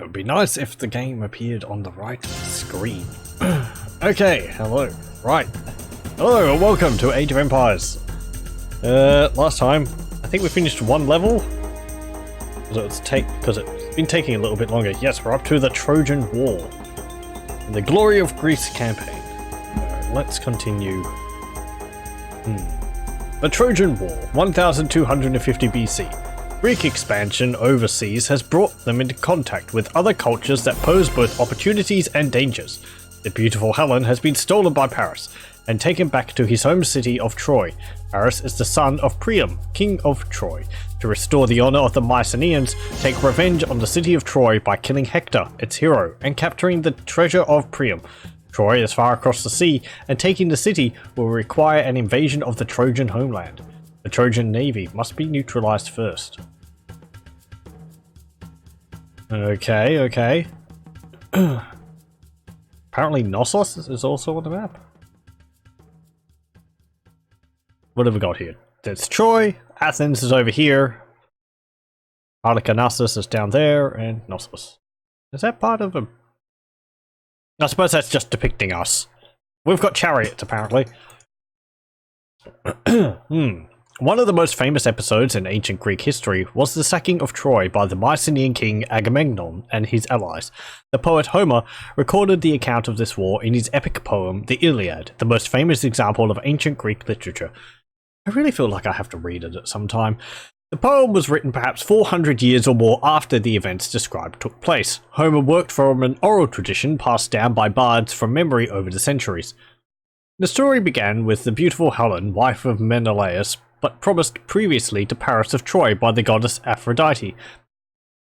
It'd be nice if the game appeared on the right screen. Okay, hello. Right. Hello and welcome to Age of Empires. Last time, I think we finished one level. Because it's been taking a little bit longer. Yes, we're up to the Trojan War. And the Glory of Greece campaign. Let's continue. The Trojan War, 1250 BC. Greek expansion overseas has brought them into contact with other cultures that pose both opportunities and dangers. The beautiful Helen has been stolen by Paris and taken back to his home city of Troy. Paris is the son of Priam, king of Troy. To restore the honor of the Mycenaeans, take revenge on the city of Troy by killing Hector, its hero, and capturing the treasure of Priam. Troy is far across the sea, and taking the city will require an invasion of the Trojan homeland. The Trojan navy must be neutralized first. Okay. Apparently Knossos is also on the map. What have we got here? There's Troy, Athens is over here, Halicarnassus is down there, and Knossos. Is that part of a... I suppose that's just depicting us. We've got chariots, apparently. One of the most famous episodes in ancient Greek history was the sacking of Troy by the Mycenaean king Agamemnon and his allies. The poet Homer recorded the account of this war in his epic poem, the Iliad, the most famous example of ancient Greek literature. I really feel like I have to read it at some time. The poem was written perhaps 400 years or more after the events described took place. Homer worked from an oral tradition passed down by bards from memory over the centuries. The story began with the beautiful Helen, wife of Menelaus, but promised previously to Paris of Troy by the goddess Aphrodite.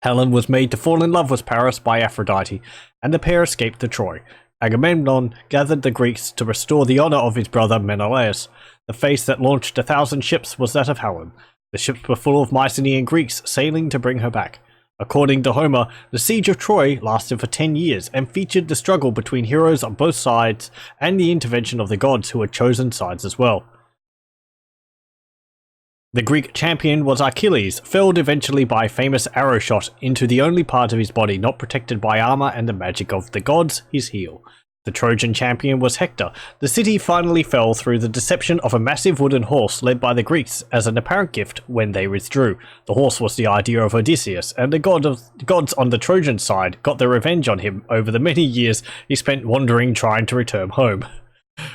Helen was made to fall in love with Paris by Aphrodite, and the pair escaped to Troy. Agamemnon gathered the Greeks to restore the honor of his brother Menelaus. The face that launched 1,000 ships was that of Helen. The ships were full of Mycenaean Greeks sailing to bring her back. According to Homer, the siege of Troy lasted for 10 years and featured the struggle between heroes on both sides and the intervention of the gods who had chosen sides as well. The Greek champion was Achilles, felled eventually by a famous arrow shot into the only part of his body not protected by armor and the magic of the gods, his heel. The Trojan champion was Hector. The city finally fell through the deception of a massive wooden horse led by the Greeks as an apparent gift when they withdrew. The horse was the idea of Odysseus, and the gods on the Trojan side got their revenge on him over the many years he spent wandering trying to return home.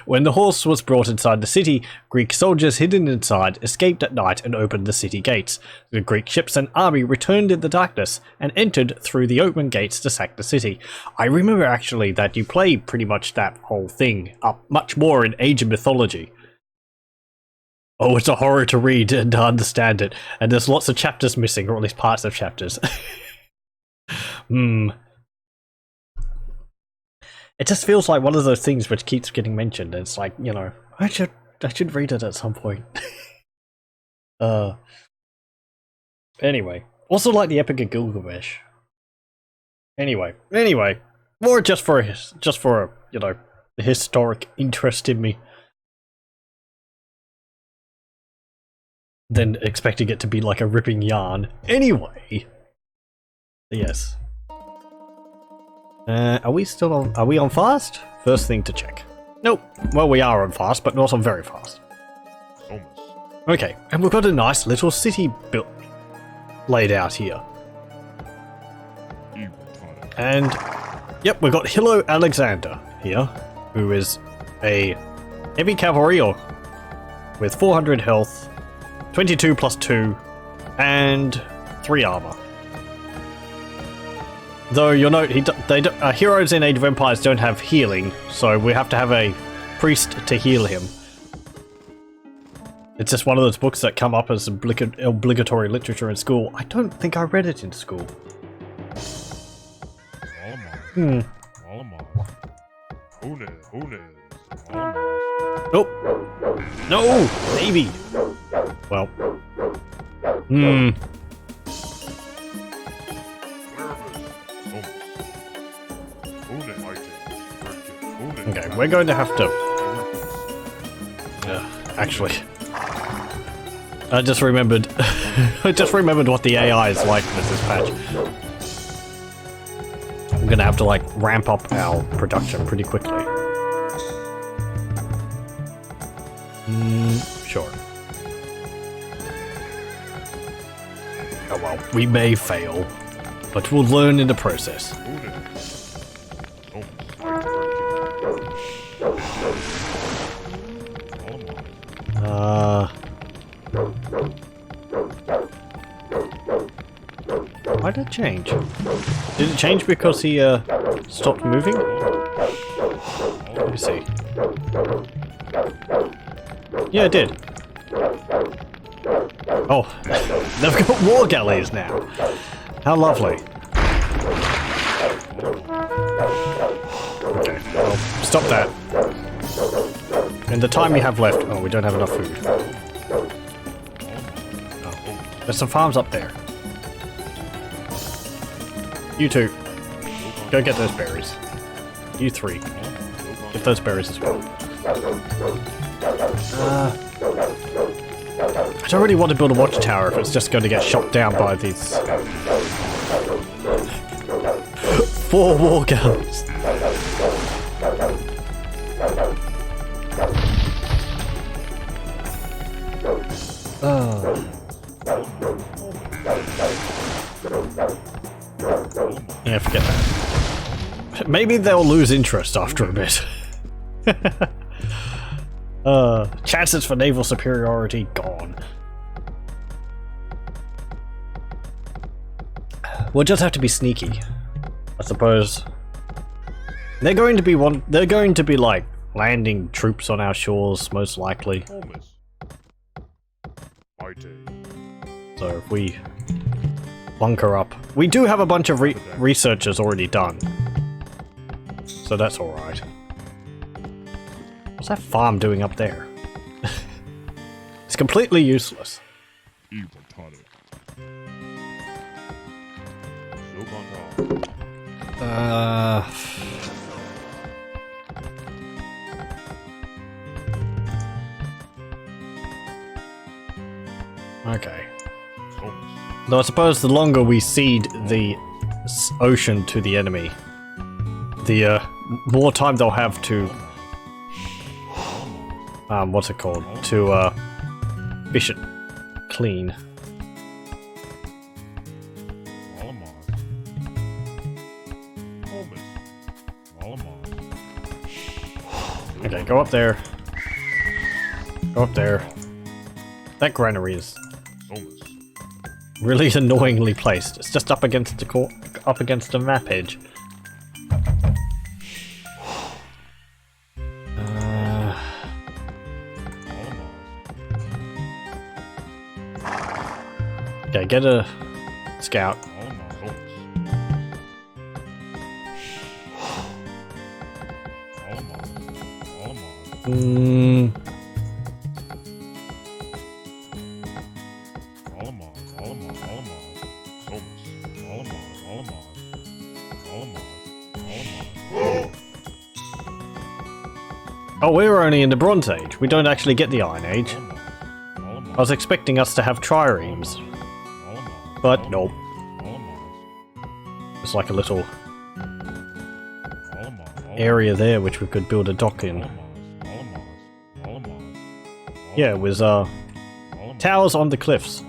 When the horse was brought inside the city, Greek soldiers hidden inside escaped at night and opened the city gates. The Greek ships and army returned in the darkness and entered through the open gates to sack the city. I remember actually that you play pretty much that whole thing up much more in Age of Mythology. Oh, it's a horror to read and to understand it, and there's lots of chapters missing, or at least parts of chapters. It just feels like one of those things which keeps getting mentioned. It's like, you know, I should read it at some point. Anyway, also like the Epic of Gilgamesh. Anyway, more just for you know, the historic interest in me, than expecting it to be like a ripping yarn. Anyway, yes. Are we on fast? First thing to check. Nope. Well, we are on fast, but not on very fast. Almost. Okay, and we've got a nice little city built, laid out here. And, yep, we've got Hilo Alexander here, who is a heavy cavalry with 400 health, 22 plus 2, and 3 armor. Though you'll note, heroes in Age of Empires don't have healing, so we have to have a priest to heal him. It's just one of those books that come up as obligatory literature in school. I don't think I read it in school. Oh! No! Navy! Well. Okay, we're going to have to... actually... I just remembered what the AI is like with this patch. gonna have to like ramp up our production pretty quickly. Sure. Oh well, we may fail, but we'll learn in the process. Why did it change? Did it change because he stopped moving? Let me see. Yeah, it did. Oh, they've got war galleys now. How lovely. Okay, well, stop that. And the time we have left... Oh, we don't have enough food. Oh, there's some farms up there. You two, go get those berries. You three, get those berries as well. I don't really want to build a watchtower if it's just going to get shot down by these 4 war galleys. Yeah, forget that. Maybe they'll lose interest after a bit. Chances for naval superiority gone. We'll just have to be sneaky, I suppose. They're going to be like landing troops on our shores, most likely. So if we bunker up, we do have a bunch of researchers already done, so that's all right. What's that farm doing up there? It's completely useless. Okay. Though I suppose the longer we cede the ocean to the enemy, the more time they'll have to what's it called? To fish it clean. Okay, go up there. Go up there. That granary is really annoyingly placed. It's just up against the map edge. Okay, get a scout. Oh, we're only in the Bronze Age. We don't actually get the Iron Age. I was expecting us to have triremes. But nope. It's like a little area there which we could build a dock in. Yeah, with towers on the cliffs.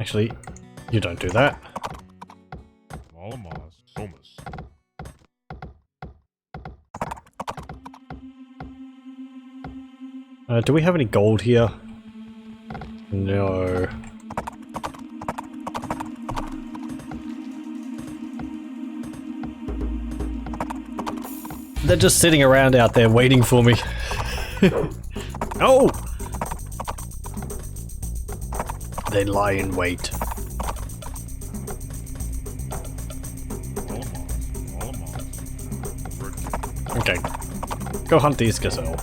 Actually, you don't do that. Do we have any gold here? No. They're just sitting around out there waiting for me. Oh! They lie in wait. Okay. Go hunt these gazelle.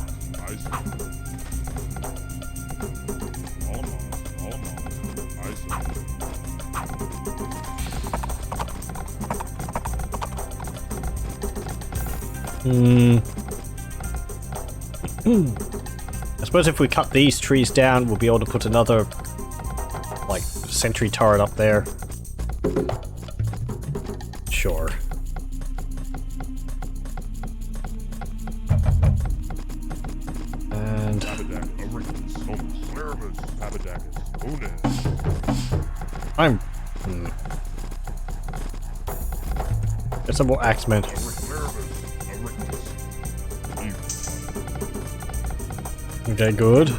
Let's suppose if we cut these trees down, we'll be able to put another, like, sentry turret up there. Sure. And... I'm... Get some more axemen. Okay, good.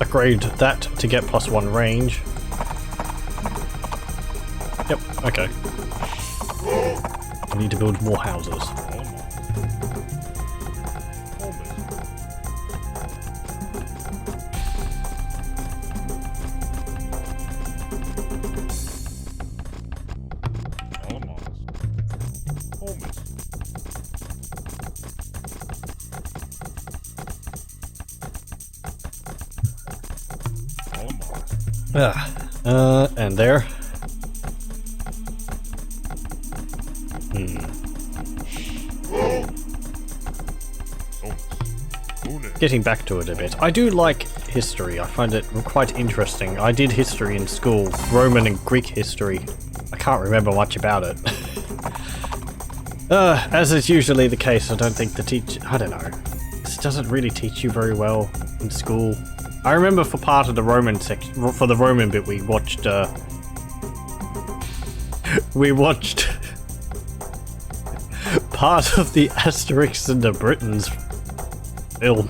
Upgrade that to get +1 range. Yep, okay. I need to build more houses. And there. Getting back to it a bit. I do like history. I find it quite interesting. I did history in school, Roman and Greek history. I can't remember much about it. As is usually the case, I don't think the teacher... I don't know. This doesn't really teach you very well in school. I remember for part of the Roman section, for the Roman bit, we watched part of the Asterix and the Britons film,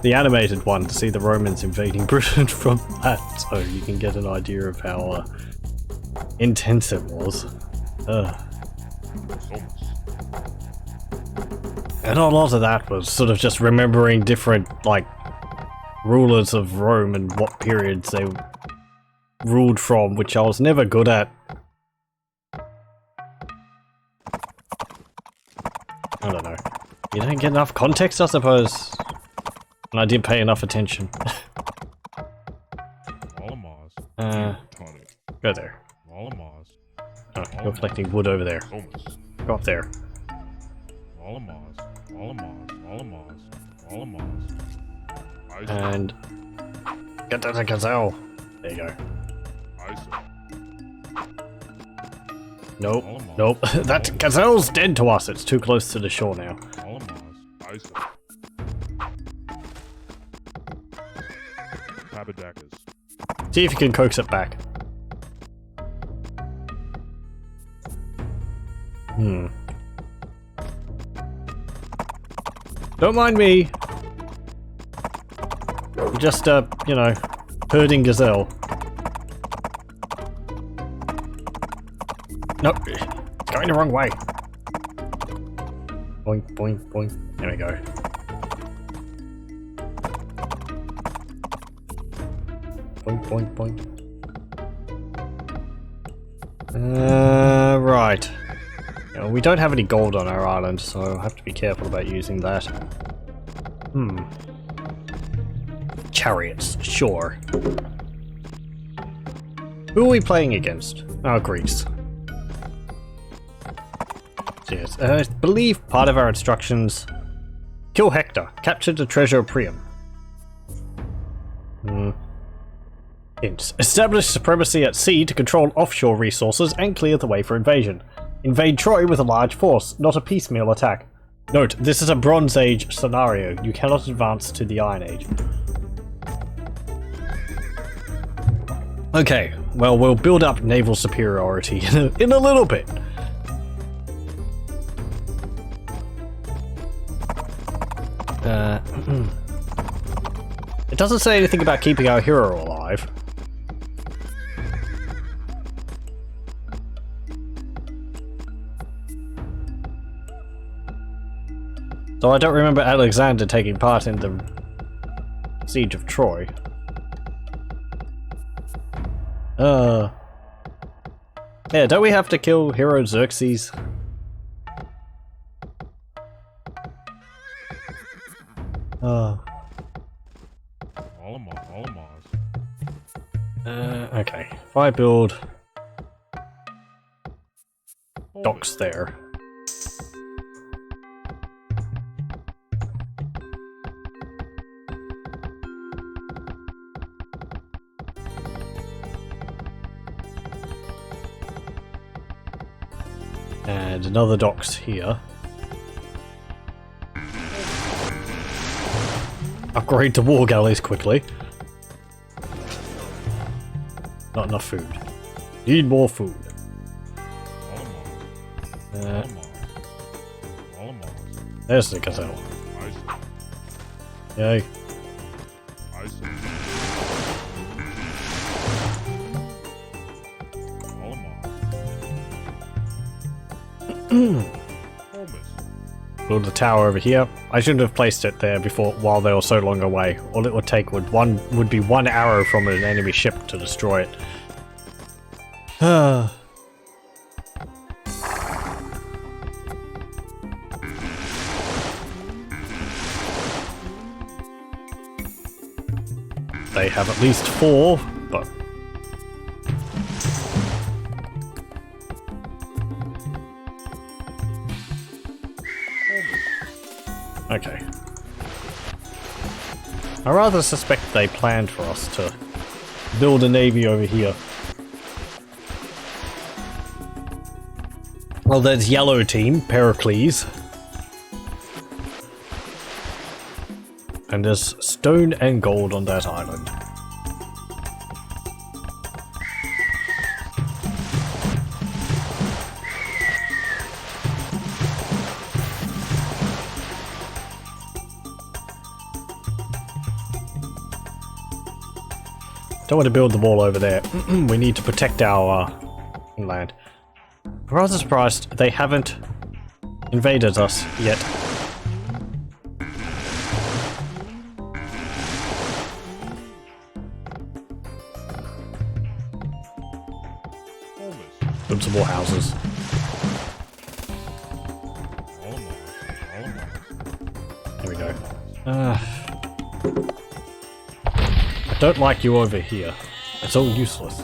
the animated one, to see the Romans invading Britain from that, so you can get an idea of how intense it was. And a lot of that was sort of just remembering different, like, rulers of Rome and what periods they ruled from, which I was never good at. I don't know. You don't get enough context, I suppose. And I didn't pay enough attention. Go there. Oh, you're collecting wood over there. Go up there. And get to the gazelle. There you go. Nope, nope. That gazelle's dead to us. It's too close to the shore now. See if you can coax it back. Don't mind me. We're just, you know, herding gazelle. Nope, it's going the wrong way. Boink, boink, boink. There we go. Boink, boink, boink. Right. We don't have any gold on our island, so I'll have to be careful about using that. Chariots, sure. Who are we playing against? Oh, Greece. Yes, I believe part of our instructions... Kill Hector, capture the treasure of Priam. Hints. Establish supremacy at sea to control offshore resources and clear the way for invasion. Invade Troy with a large force, not a piecemeal attack. Note, this is a Bronze Age scenario. You cannot advance to the Iron Age. Okay, well, we'll build up naval superiority in a little bit. It doesn't say anything about keeping our hero alive. So I don't remember Alexander taking part in the siege of Troy. Yeah, don't we have to kill hero Xerxes? Okay. If I build docks there. And another docks here. Upgrade to war galleys quickly. Not enough food. Need more food. There's the gazelle. Yay. Build a tower over here. I shouldn't have placed it there before while they were so long away. All it would take would be one arrow from an enemy ship to destroy it. They have at least 4, but okay. I rather suspect they planned for us to build a navy over here. Well, there's yellow team, Pericles. And there's stone and gold on that island. Don't want to build the wall over there. We need to protect our land. I'm rather surprised they haven't invaded us yet. Build some more houses. There we go. I don't like you over here. It's all useless.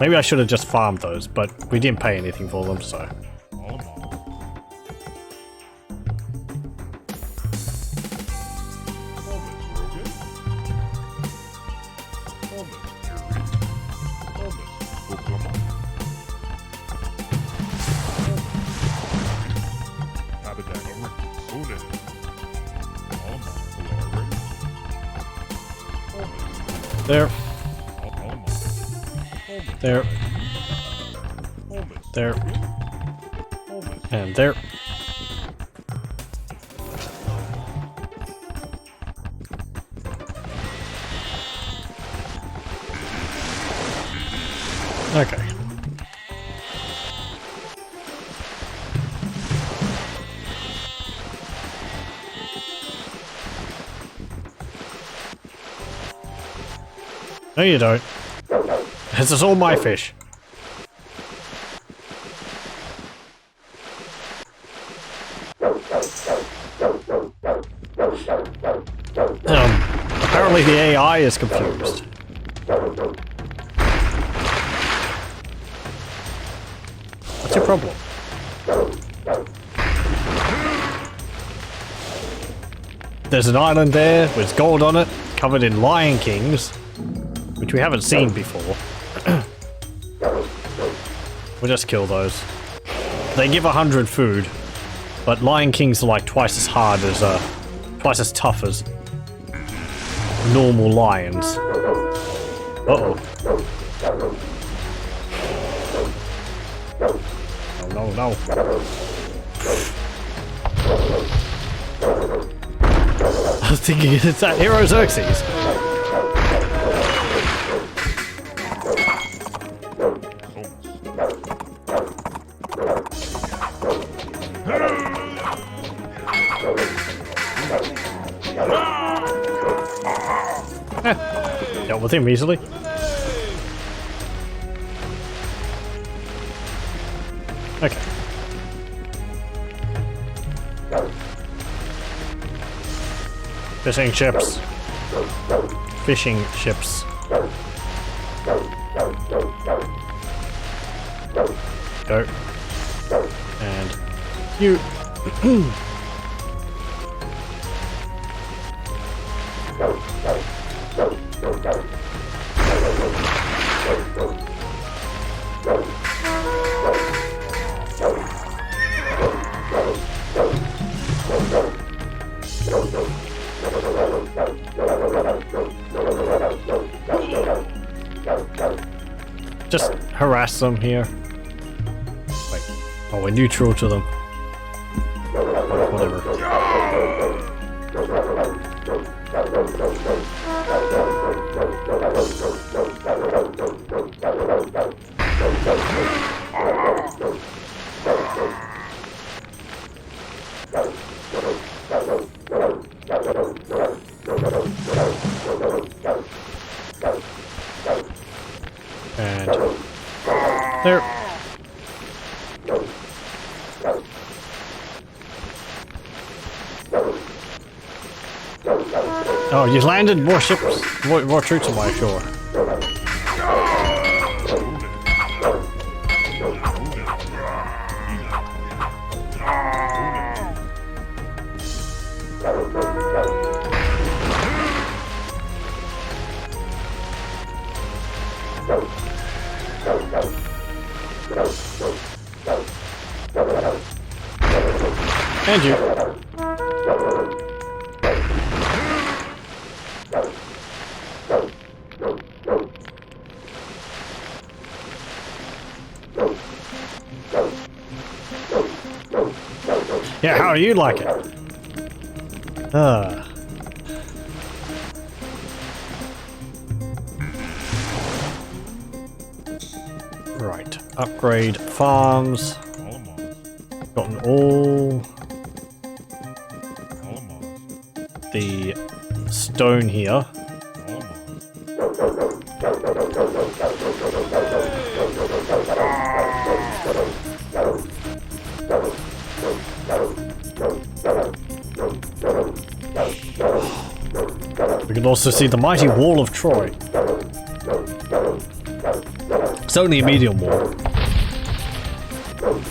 Maybe I should have just farmed those, but we didn't pay anything for them, so. There. There. There. And there. Okay. No, you don't. This is all my fish. Apparently the AI is confused. What's your problem? There's an island there with gold on it, covered in lion kings, which we haven't seen before. We'll just kill those. They give 100 food, but lion kings are like twice as hard as, twice as tough as normal lions. Uh-oh. No, no, no. I was thinking it's that hero Xerxes. Dealt with him easily. Okay. Fishing ships. Fishing ships. Go. And you. Just harass them here. Wait. Oh, we're neutral to them. Whatever. And there. Oh, you landed more ships, more troops on my shore. And you. Yeah, how do you like it? Right, upgrade farms. Gotten all the stone here. We can also see the mighty wall of Troy. It's only a medium wall.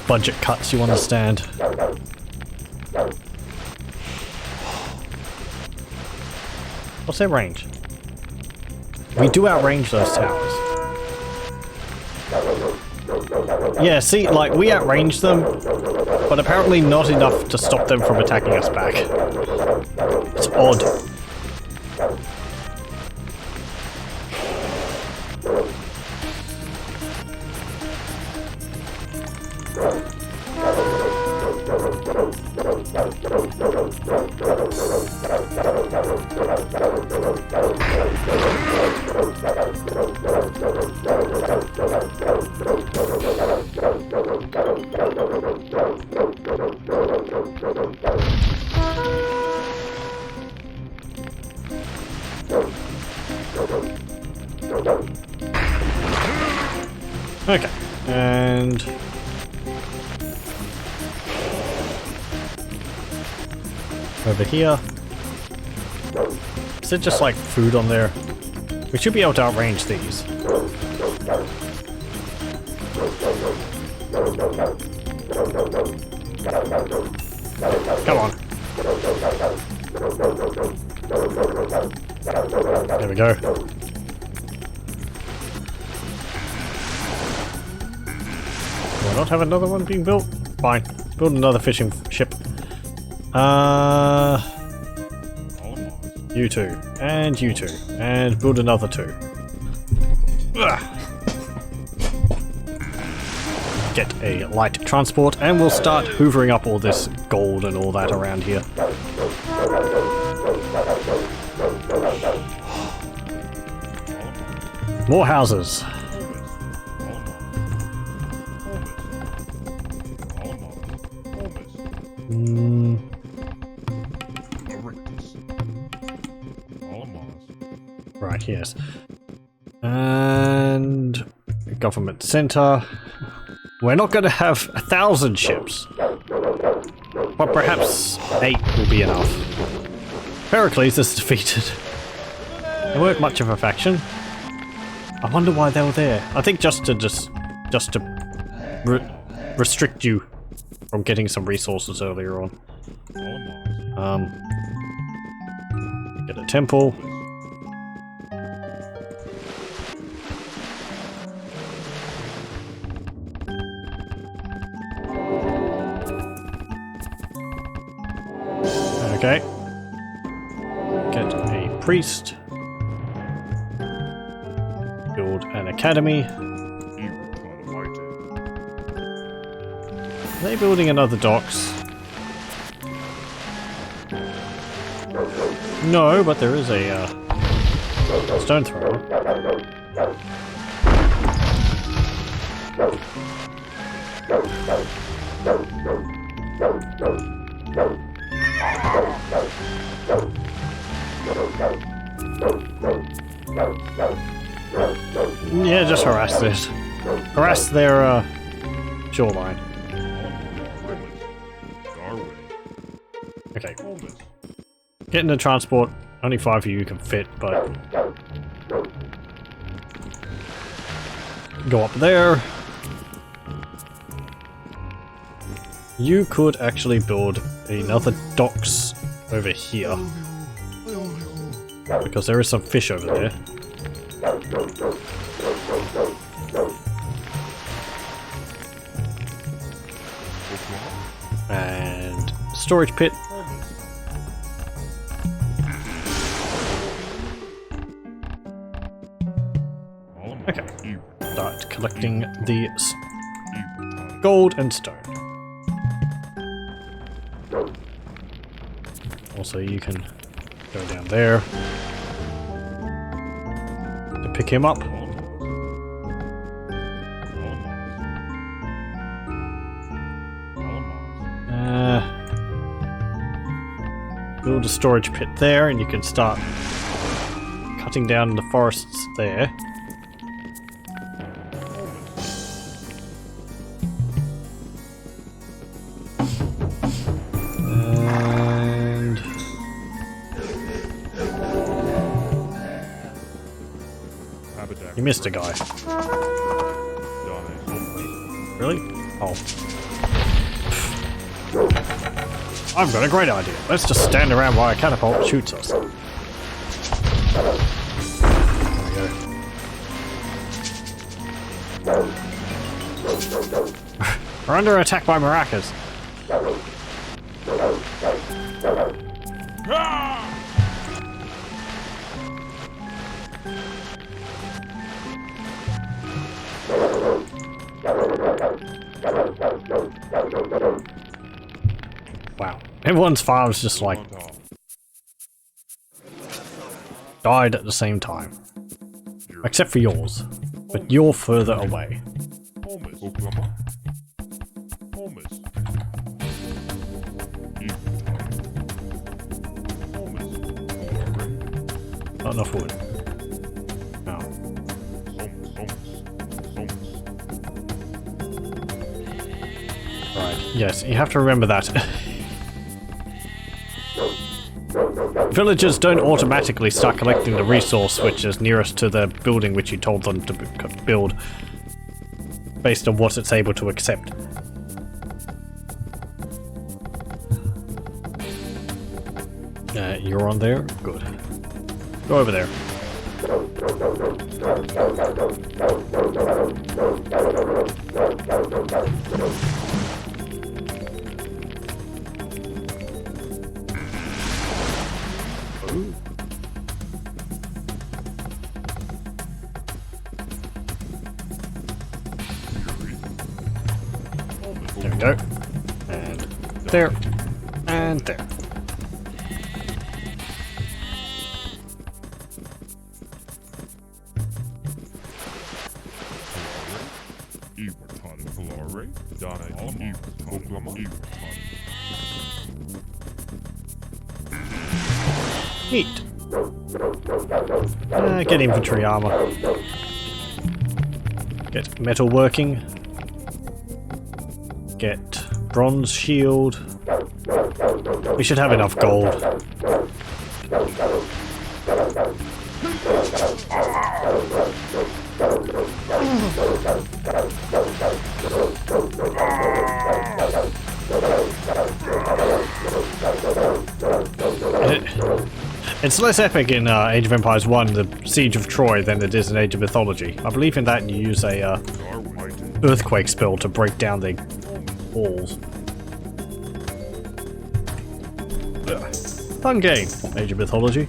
Budget cuts, you understand. What's their range? We do outrange those towers. Yeah, see, like, we outrange them, but apparently not enough to stop them from attacking us back. It's odd. Okay, and over here. Is it just like food on there? We should be able to outrange these. Come on. There we go. Do I not have another one being built? Fine. Build another fishing ship. You two. And you two. And build another two. Ugh. Get a light transport and we'll start hoovering up all this gold and all that around here. More houses. Right, yes. And government center. We're not going to have 1,000 ships, but perhaps 8 will be enough. Pericles is defeated. They weren't much of a faction. I wonder why they were there. I think just to restrict you from getting some resources earlier on. Get a temple. Okay. Get a priest. Build an academy. Are they building another docks? No, but there is a stone thrower. Yeah, just harass this. Harass their shoreline. Okay. Get into transport. Only 5 of you can fit, but go up there. You could actually build another docks over here, because there is some fish over there. And storage pit. Okay, start collecting the gold and stone. Also, you can go down there to pick him up. Build a storage pit there, and you can start cutting down the forests there. And you missed a guy. Really? Oh. I've got a great idea. Let's just stand around while a catapult shoots us. There we go. We're under attack by maracas. Wow. Everyone's farms just like died at the same time. Except for yours. But you're further away. Not enough wood. No. Right, yes, you have to remember that. Villagers don't automatically start collecting the resource which is nearest to the building which you told them to build, based on what it's able to accept. You're on there? Good. Go over there. There we go. And there. And there. Neat. Get infantry armor. Get metal working. Get bronze shield. We should have enough gold. It's less epic in Age of Empires 1, the Siege of Troy, than it is in Age of Mythology. I believe in that you use a earthquake spell to break down the walls. Fun game, Age of Mythology.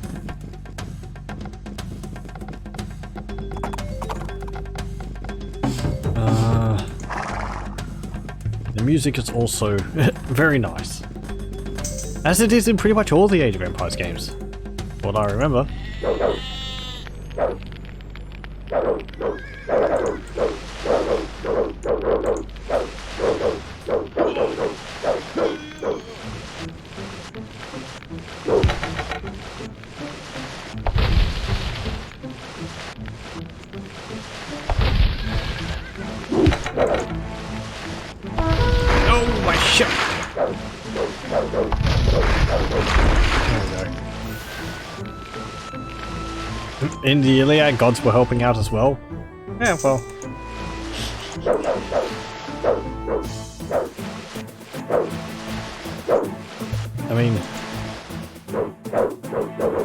The music is also very nice. As it is in pretty much all the Age of Empires games. What I remember. Oh, my ship! In the Iliad, gods were helping out as well. Yeah, well. I mean,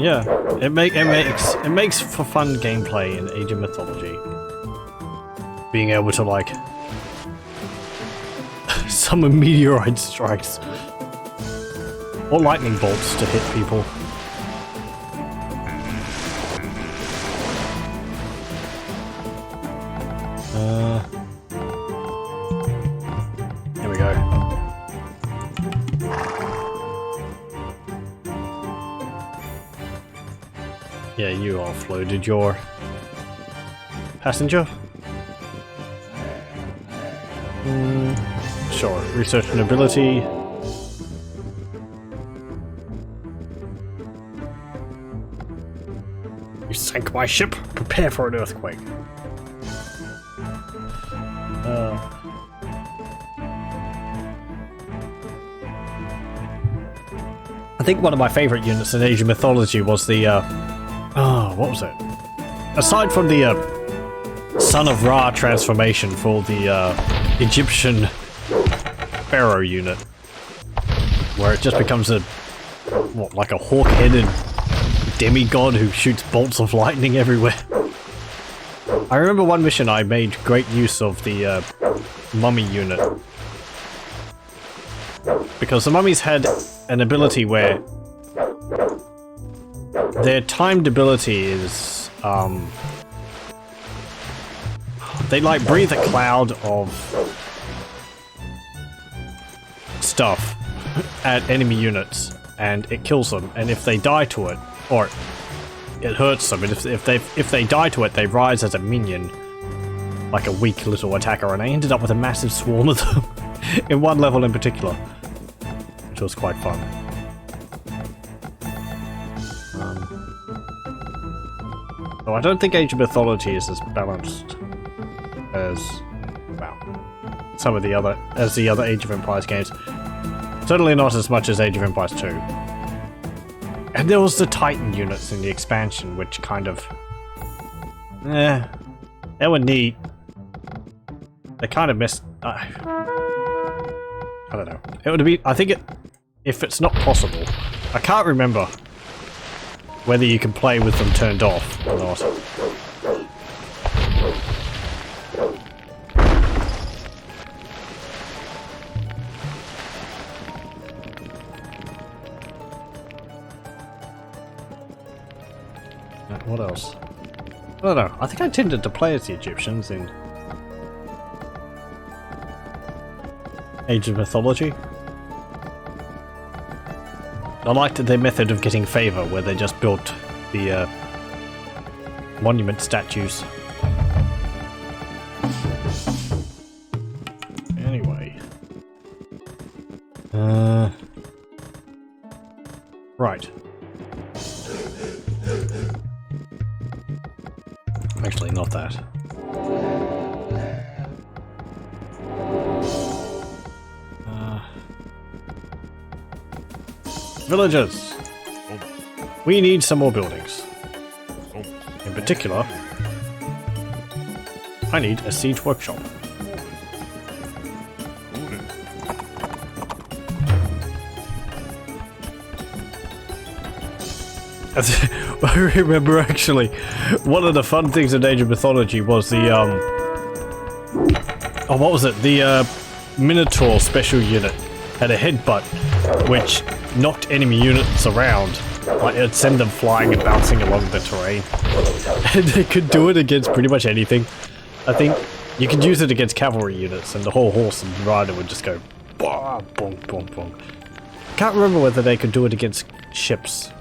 yeah, it makes for fun gameplay in Age of Mythology. Being able to like summon meteorite strikes or lightning bolts to hit people. Here we go. Yeah, you offloaded your passenger. Sure, research and ability. You sank my ship. Prepare for an earthquake. I think one of my favorite units in Age of Mythology was the what was it? Aside from the Son of Ra transformation for the Egyptian Pharaoh unit, where it just becomes a like a hawk-headed demigod who shoots bolts of lightning everywhere. I remember one mission I made great use of the mummy unit, because the mummies had an ability where their timed ability is they like breathe a cloud of stuff at enemy units and it kills them, and if they die to it, or it hurts them, and if they die to it, they rise as a minion, like a weak little attacker, and I ended up with a massive swarm of them in one level in particular, which was quite fun. So I don't think Age of Mythology is as balanced as, well, some of the other Age of Empires games. Certainly not as much as Age of Empires 2. And there was the Titan units in the expansion, which kind of, they were neat. They kind of missed. I don't know. It would be. I think if it's not possible, I can't remember whether you can play with them turned off or not. What else? I don't know. I think I tended to play as the Egyptians in Age of Mythology. I liked their method of getting favor, where they just built the monument statues. Anyway. Right. Actually, not that. Villagers! We need some more buildings. In particular, I need a siege workshop. I remember actually, one of the fun things in Age of Mythology was the, oh, what was it? The, Minotaur special unit had a headbutt, which knocked enemy units around Like, it'd send them flying and bouncing along the terrain. And they could do it against pretty much anything. I think you could use it against cavalry units, and the whole horse and rider would just go bonk, bonk, bonk, bonk. Can't remember whether they could do it against ships.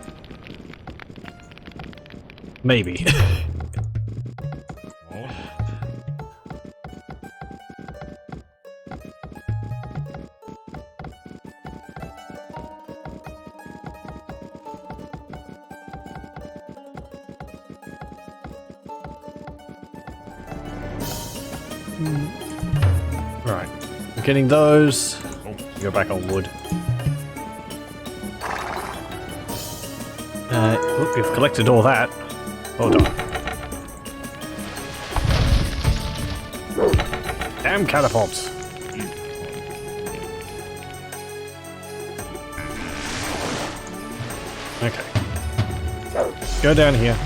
Maybe. Right, we're getting those. Go back on wood. Look, we've collected all that. Well done. Damn catapults. Okay. Go down here.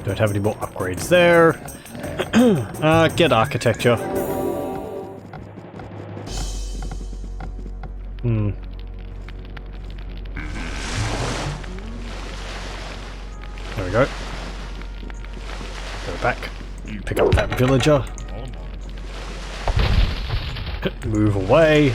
Don't have any more upgrades there. Get architecture. There we go. Go back. Pick up that villager. Move away.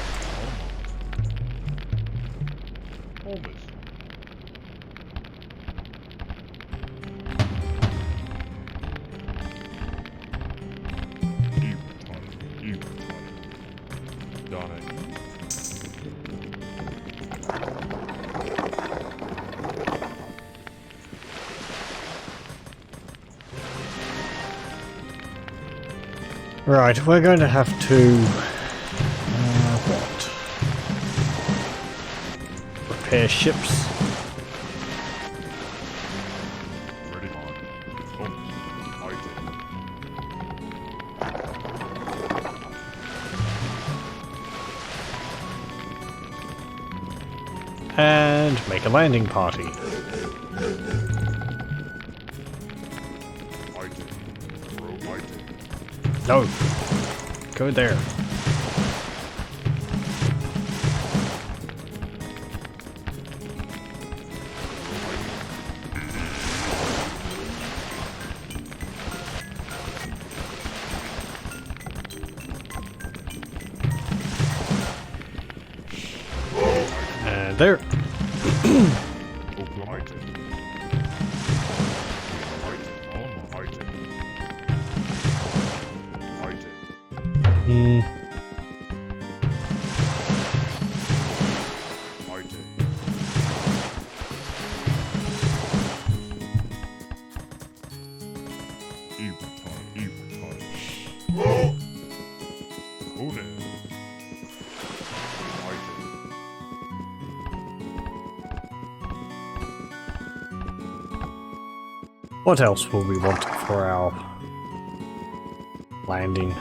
Right, we're going to have to... what? Repair ships. Ready on. And make a landing party. No. Go there. And there. What else will we want for our landing?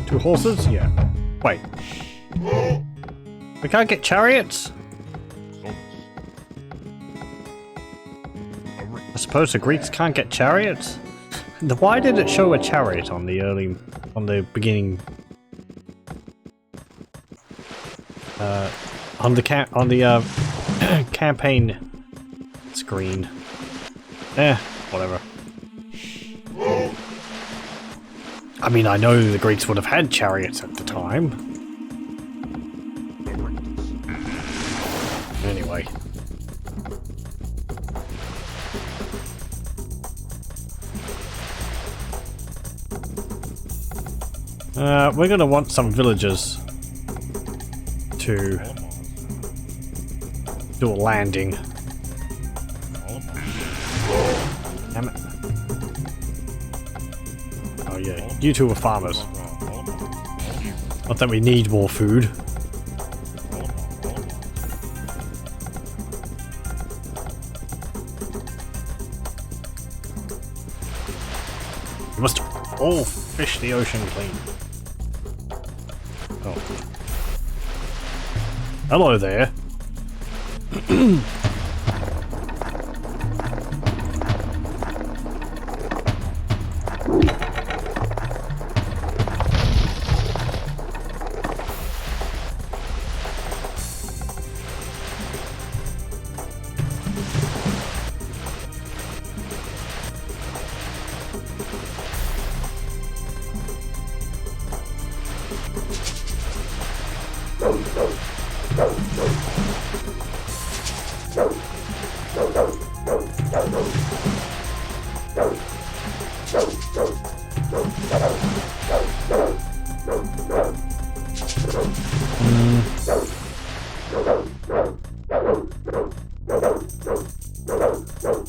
2 horses? Yeah. Wait. We can't get chariots? I suppose the Greeks can't get chariots? Why did it show a chariot on the beginning? On the campaign screen. Whatever. I mean, I know the Greeks would have had chariots at the time. Anyway. We're gonna want some villagers to do a landing. Damn it. Oh yeah, you two are farmers. Not that we need more food. We must all fish the ocean clean. Oh. Hello there.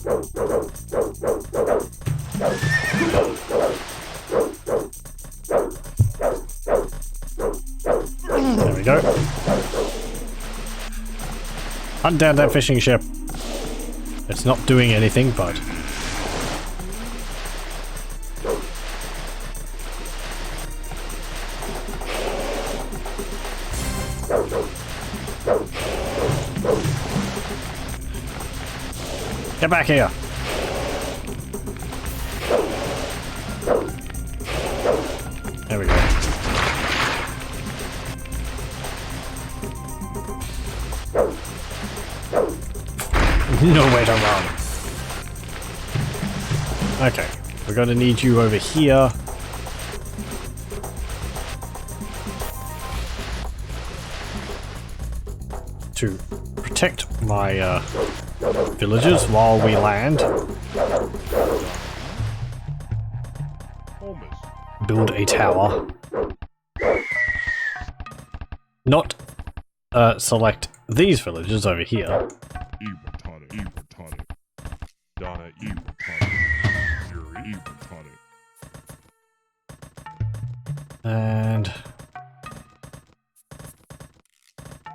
There we go. Hunt down that fishing ship. It's not doing anything, but... Get back here! There we go. Nowhere to run. Okay, we're gonna need you over here. To protect my villagers while we land. Build a tower. Not select these villagers over here. And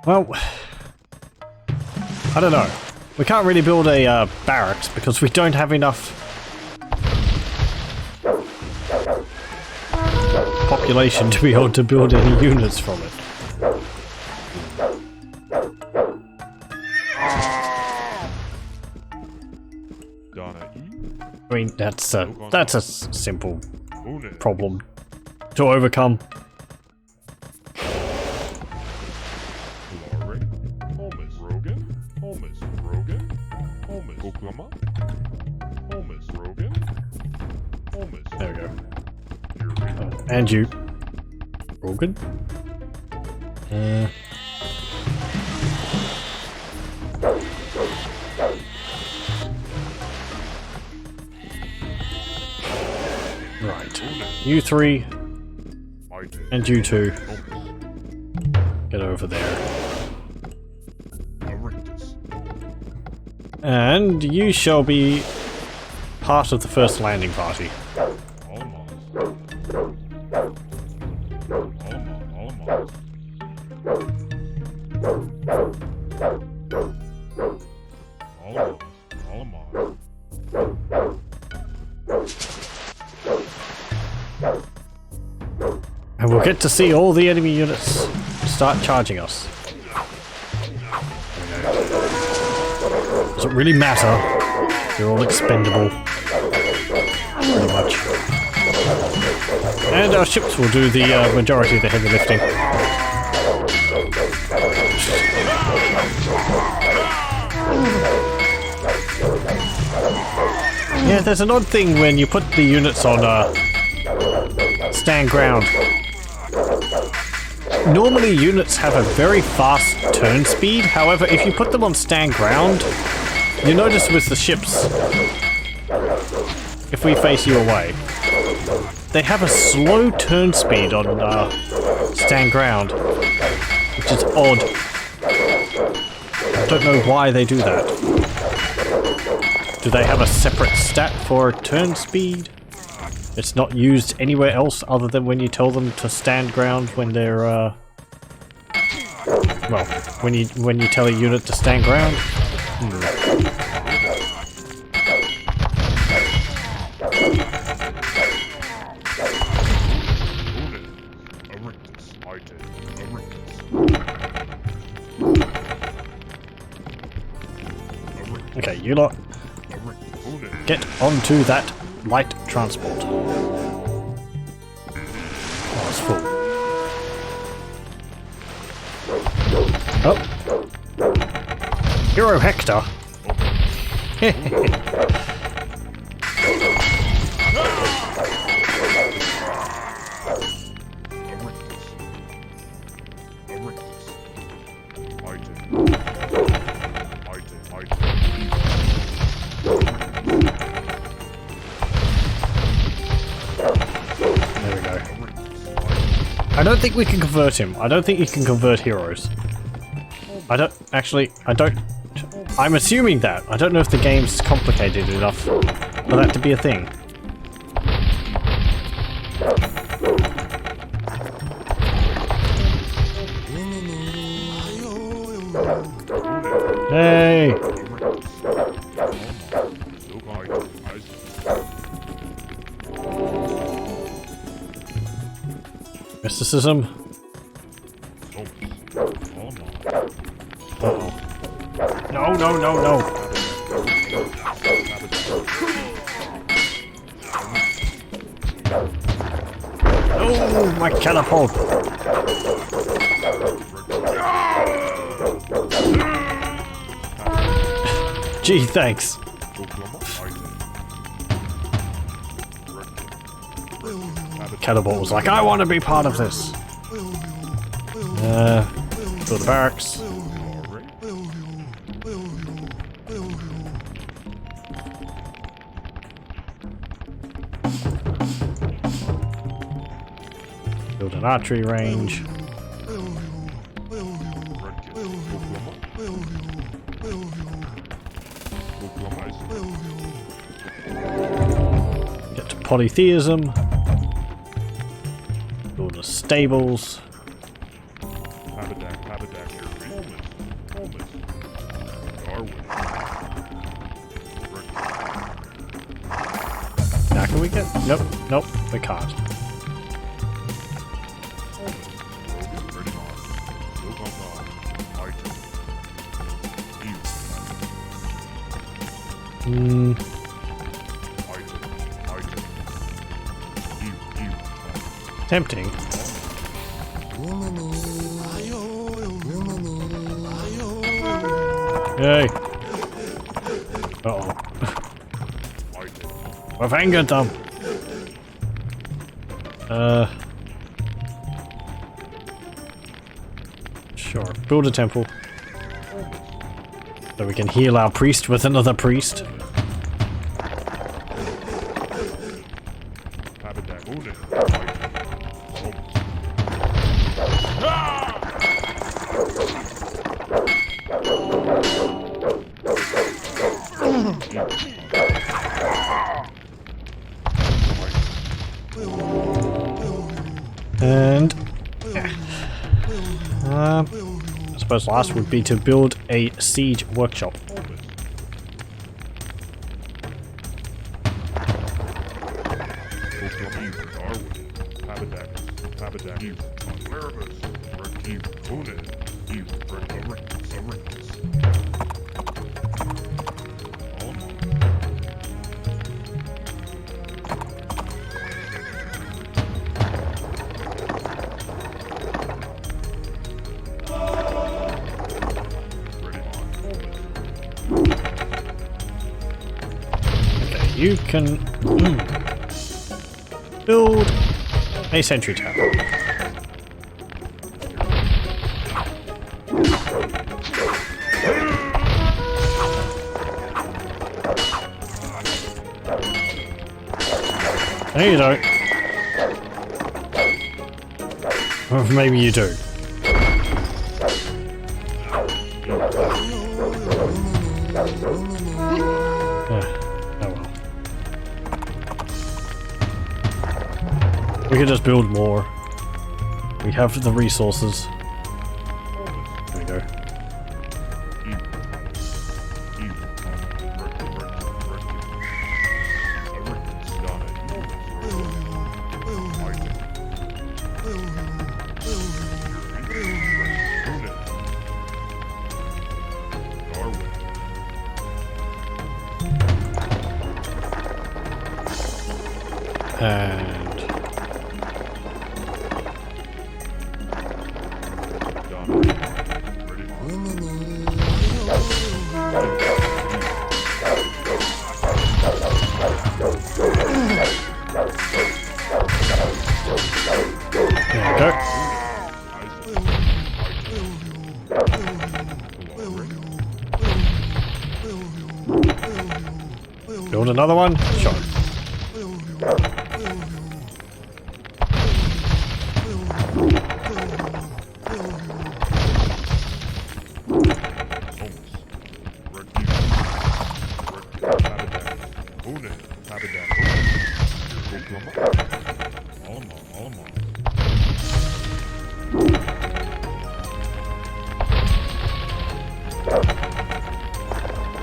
well, I don't know. We can't really build a barracks because we don't have enough population to be able to build any units from it. I mean, that's a simple problem to overcome. There we go. Oh, and you. All good? Right. You three. And you two. Get over there. And you shall be part of the first landing party. And we'll get to see all the enemy units start charging us. Doesn't really matter. They're all expendable. Pretty much. And our ships will do the majority of the heavy lifting. Yeah, there's an odd thing when you put the units on stand ground. Normally units have a very fast turn speed, however if you put them on stand ground, you notice with the ships, if we face you away, they have a slow turn speed on stand ground, which is odd. I don't know why they do that. Do they have a separate stat for turn speed? It's not used anywhere else other than when you tell them to stand ground when they're well, when you tell a unit to stand ground. Okay, you lot get onto that light transport. Oh, it's full. Oh. Hero Hector. I don't think we can convert him. I don't think you can convert heroes. I don't I'm assuming that. I don't know if the game's complicated enough for that to be a thing. Hey! Mysticism. Uh-oh. No, no, no, no. Oh, my catapult. Gee, thanks. Catapult was like, I want to be part of this. Go to the barracks. Build an archery range. Get to polytheism. Build the stables. Now can we get? Nope, nope, we can't. Tempting. Yay. Uh-oh. We've angered them. Sure. Build a temple. So we can heal our priest with another priest. And I suppose last would be to build a siege workshop. You can build a sentry tower. No, you don't. Or maybe you do. We could just build more. We have the resources. There we go. And build another one? Sure. Une. Habitat. All them all.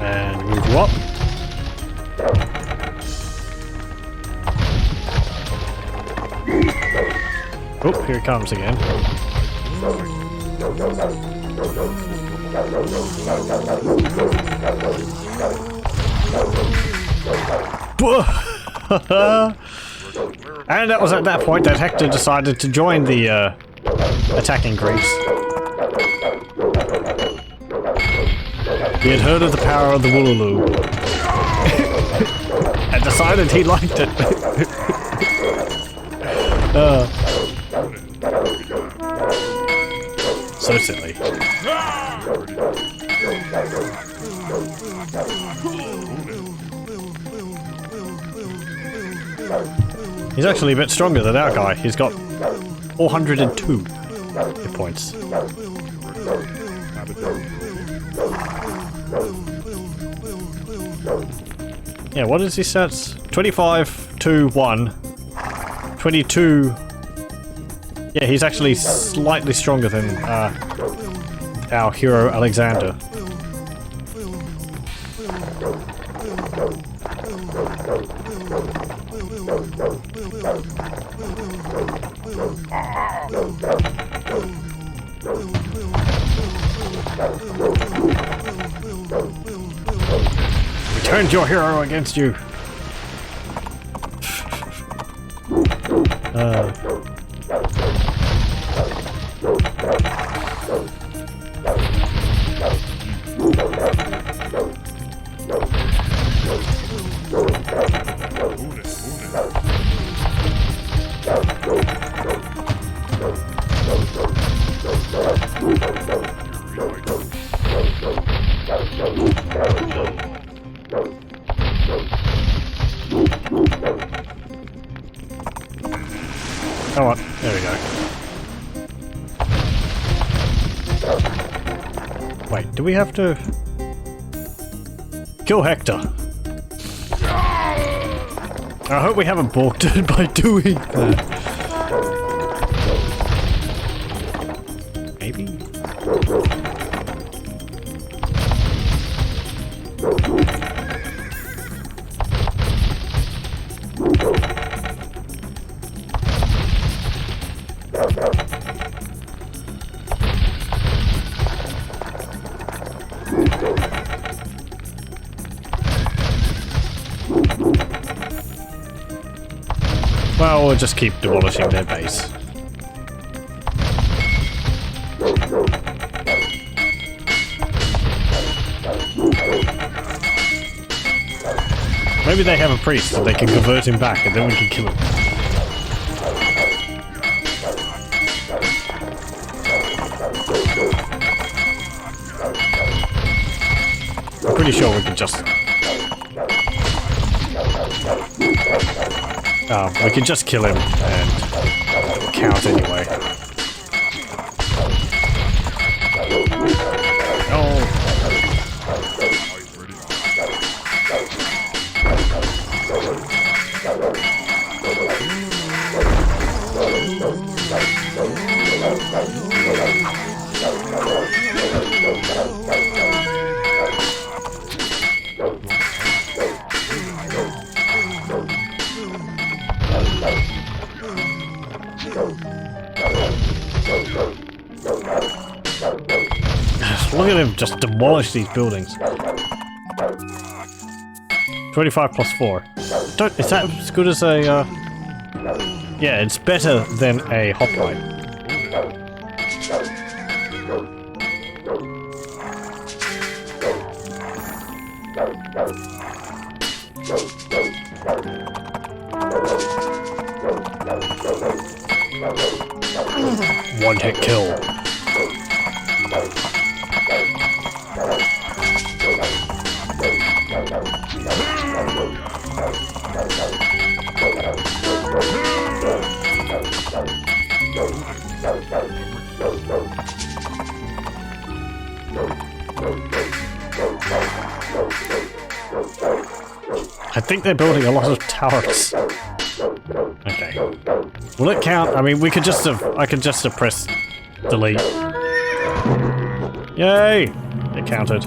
And move you up. Oh, here it comes again. And it was at that point that Hector decided to join the attacking Greeks. He had heard of the power of the Woolaloo and decided he liked it. So silly. He's actually a bit stronger than our guy. He's got 402 hit points. Yeah, what is his stats? 25 to 1. 22. Yeah, he's actually slightly stronger than our hero Alexander. We turned your hero against you. Oh, what? There we go. Wait, do we have to kill Hector? I hope we haven't balked it by doing that. Maybe? Well, we'll just keep demolishing their base. Maybe they have a priest so they can convert him back and then we can kill him. I'm pretty sure we can just... Oh, we can just kill him and it'll count anyway. Oh. Look at him just demolish these buildings. 25 plus 4. Is that as good as a, yeah, it's better than a hoplite. One hit kill. I think they're building a lot of turrets. Okay. Will it count? I mean, we could just have... I could just have pressed delete. Yay! It counted.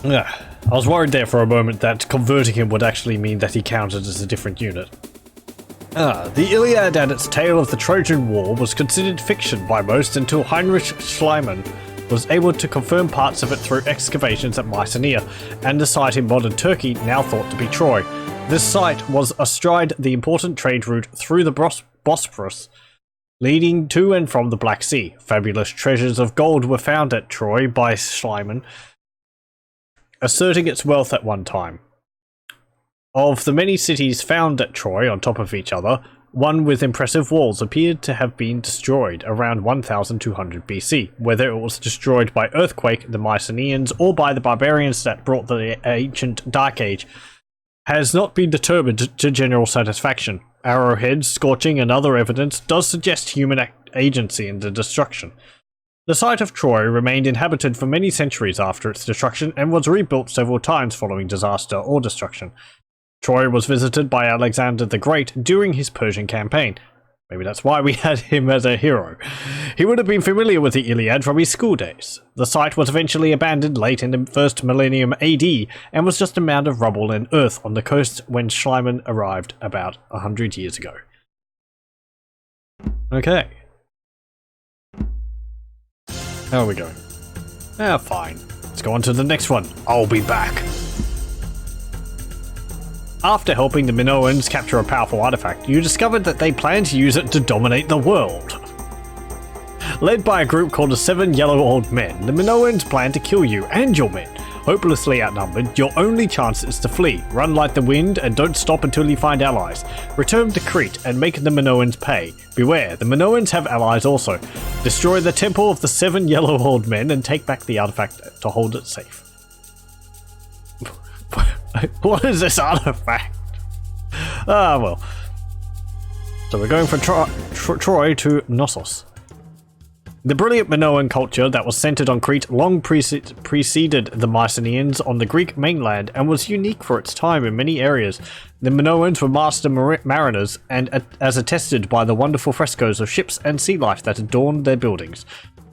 Yeah. I was worried there for a moment that converting him would actually mean that he counted as a different unit. The Iliad and its tale of the Trojan War was considered fiction by most until Heinrich Schliemann was able to confirm parts of it through excavations at Mycenae, and the site in modern Turkey now thought to be Troy. This site was astride the important trade route through the Bosporus, leading to and from the Black Sea. Fabulous treasures of gold were found at Troy by Schliemann, asserting its wealth at one time. Of the many cities found at Troy on top of each other, one with impressive walls appeared to have been destroyed around 1200 BC. Whether it was destroyed by earthquake, the Mycenaeans, or by the barbarians that brought the ancient Dark Age, has not been determined to general satisfaction. Arrowheads, scorching, and other evidence does suggest human agency in the destruction. The site of Troy remained inhabited for many centuries after its destruction and was rebuilt several times following disaster or destruction. Troy was visited by Alexander the Great during his Persian campaign. Maybe that's why we had him as a hero. He would have been familiar with the Iliad from his school days. The site was eventually abandoned late in the first millennium AD and was just a mound of rubble and earth on the coast when Schliemann arrived about 100 years ago. Okay. There we go. Ah, fine. Let's go on to the next one. I'll be back. After helping the Minoans capture a powerful artifact, you discovered that they plan to use it to dominate the world. Led by a group called the Seven Yellow Old Men, the Minoans plan to kill you and your men. Hopelessly outnumbered, your only chance is to flee. Run like the wind and don't stop until you find allies. Return to Crete and make the Minoans pay. Beware, the Minoans have allies also. Destroy the Temple of the Seven Yellow Old Men and take back the artifact to hold it safe. What is this artifact? Ah, well. So we're going from Troy to Knossos. The brilliant Minoan culture that was centered on Crete long preceded the Mycenaeans on the Greek mainland and was unique for its time in many areas. The Minoans were master mariners, and as attested by the wonderful frescoes of ships and sea life that adorned their buildings.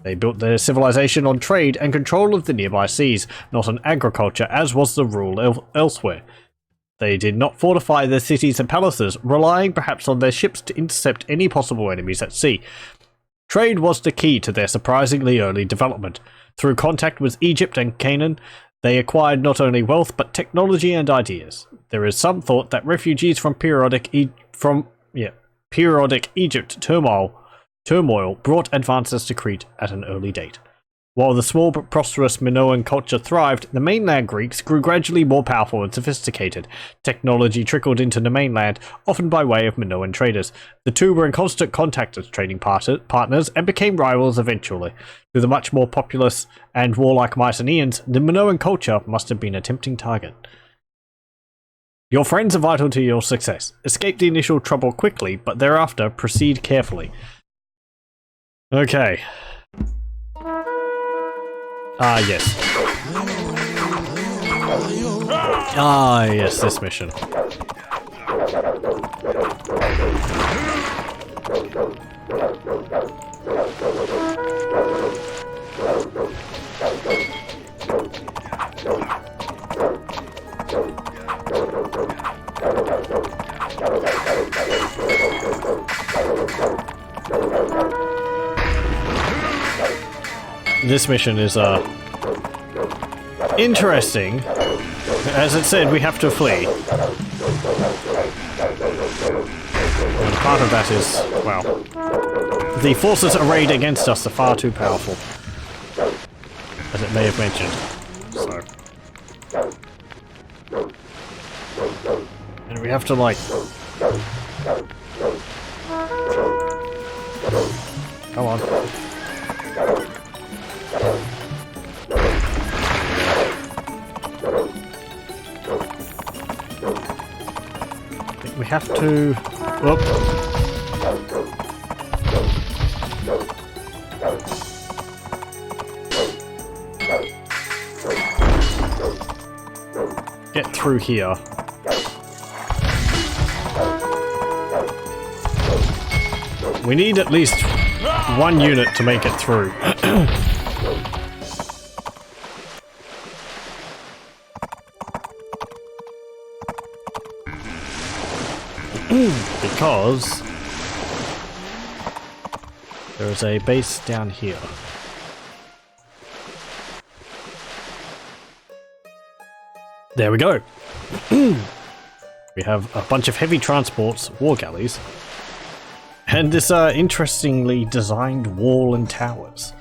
They built their civilization on trade and control of the nearby seas, not on agriculture as was the rule elsewhere. They did not fortify their cities and palaces, relying perhaps on their ships to intercept any possible enemies at sea. Trade was the key to their surprisingly early development. Through contact with Egypt and Canaan, they acquired not only wealth but technology and ideas. There is some thought that refugees from periodic Egypt turmoil brought advances to Crete at an early date. While the small but prosperous Minoan culture thrived, the mainland Greeks grew gradually more powerful and sophisticated. Technology trickled into the mainland, often by way of Minoan traders. The two were in constant contact as trading partners and became rivals eventually. To the much more populous and warlike Mycenaeans, the Minoan culture must have been a tempting target. Your friends are vital to your success. Escape the initial trouble quickly, but thereafter proceed carefully. Okay. Ah, yes. Ah, yes, this mission. This mission is interesting. As it said, we have to flee. And part of that is, well, the forces arrayed against us are far too powerful, as it may have mentioned. So, and we have to like, come on. We have to... Whoop. get through here. We need at least one unit to make it through. Because there is a base down here. There we go. We have a bunch of heavy transports, war galleys, and this interestingly designed wall and towers.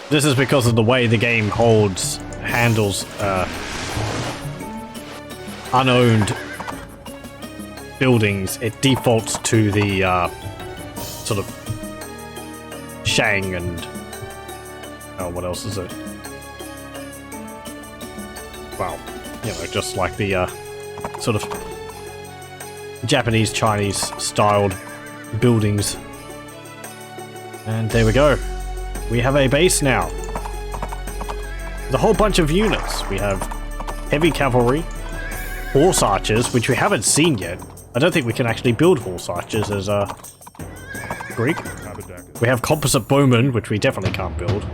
This is because of the way the game handles unowned buildings. It defaults to the sort of Shang and what else is it? Well, you know, just like the sort of Japanese, Chinese styled buildings. And there we go. We have a base now. With a whole bunch of units. We have heavy cavalry, horse archers, which we haven't seen yet. I don't think we can actually build horse archers as Greek. We have composite bowmen, which we definitely can't build.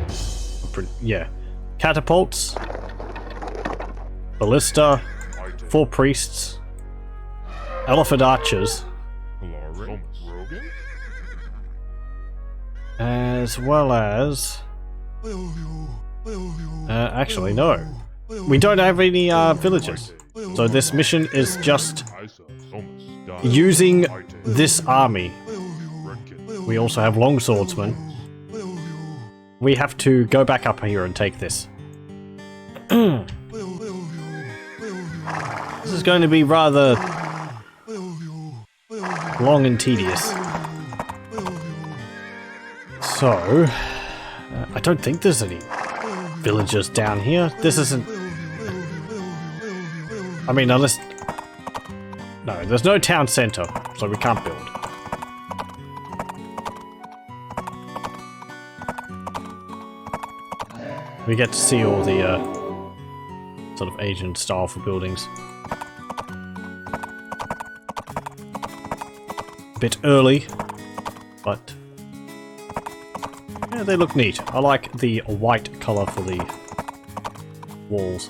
Yeah. Catapults. Ballista. 4 priests. Elephant archers. As well as... actually, no. We don't have any villagers. So this mission is just using this army. We also have longswordsmen. We have to go back up here and take this. This is going to be rather long and tedious. So, I don't think there's any villagers down here. This isn't... I mean, unless... No, there's no town center, so we can't build. We get to see all the sort of Asian style for buildings. A bit early, but yeah, they look neat. I like the white color for the walls.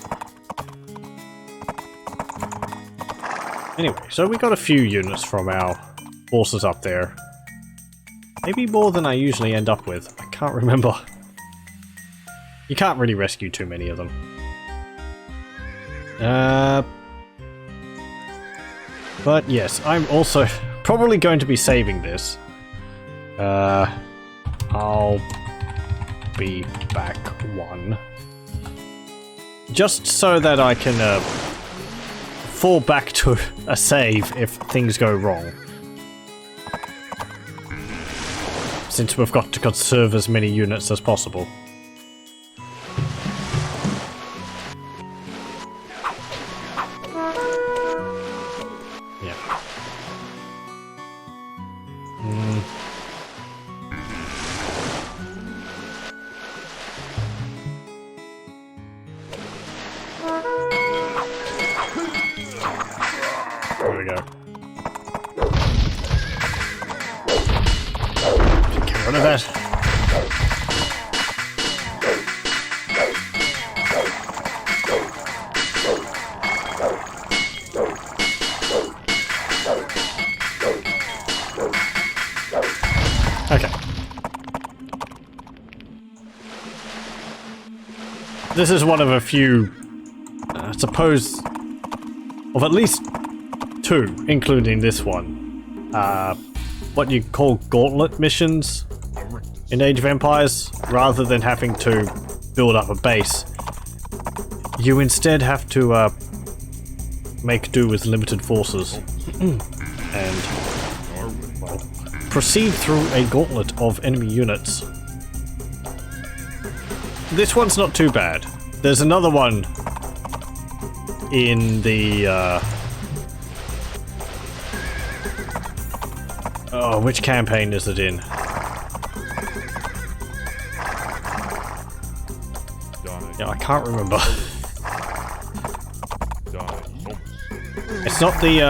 Anyway, so we got a few units from our forces up there. Maybe more than I usually end up with. I can't remember. You can't really rescue too many of them. But yes, I'm also probably going to be saving this. I'll be back one. Just so that I can fall back to a save if things go wrong. Since we've got to conserve as many units as possible. There we go. Get rid of that. Okay. This is one of a few, I suppose, of at least 2, including this one. What you call gauntlet missions in Age of Empires. Rather than having to build up a base, you instead have to make do with limited forces and well, proceed through a gauntlet of enemy units. This one's not too bad. There's another one in the oh, which campaign is it in? Yeah, I can't remember. Die. It's not the,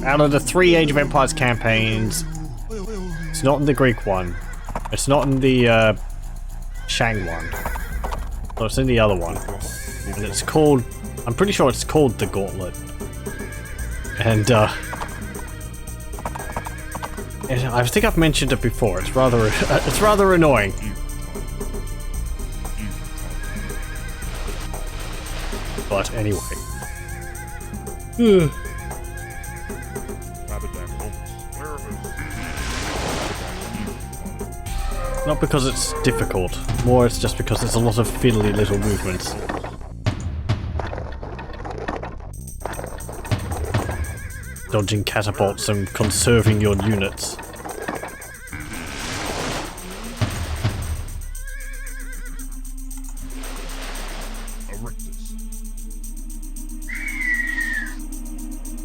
out of the 3 Age of Empires campaigns, it's not in the Greek one. It's not in the, Shang one. So it's in the other one. And it's called, I'm pretty sure it's called the Gauntlet. And, I think I've mentioned it before. It's rather annoying. But anyway. Not because it's difficult, more it's just because there's a lot of fiddly little movements. Dodging catapults and conserving your units.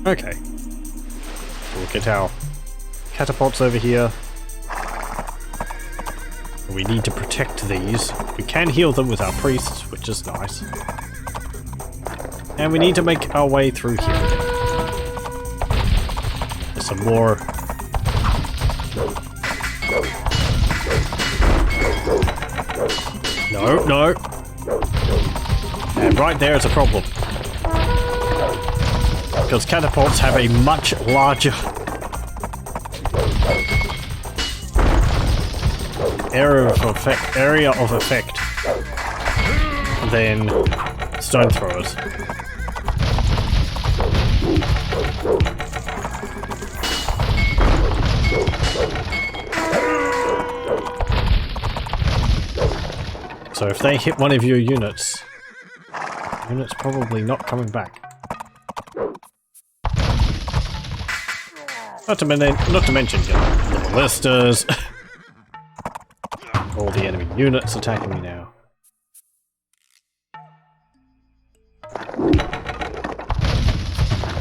Okay. So we'll get our catapults over here. We need to protect these. We can heal them with our priests, which is nice. And we need to make our way through here. There's some more. No, no. And right there is a problem. Because catapults have a much larger area of effect than stone throwers. So if they hit one of your units, the unit's probably not coming back. Not to mention, you know, the ballistas. All the enemy units attacking me now.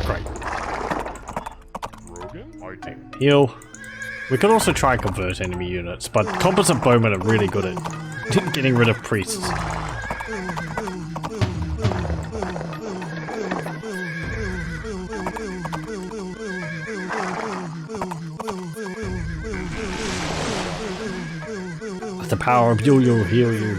Great. Okay, heal. We could also try and convert enemy units, but composite bowmen are really good at getting rid of priests. The power of Yo-Yo heal you.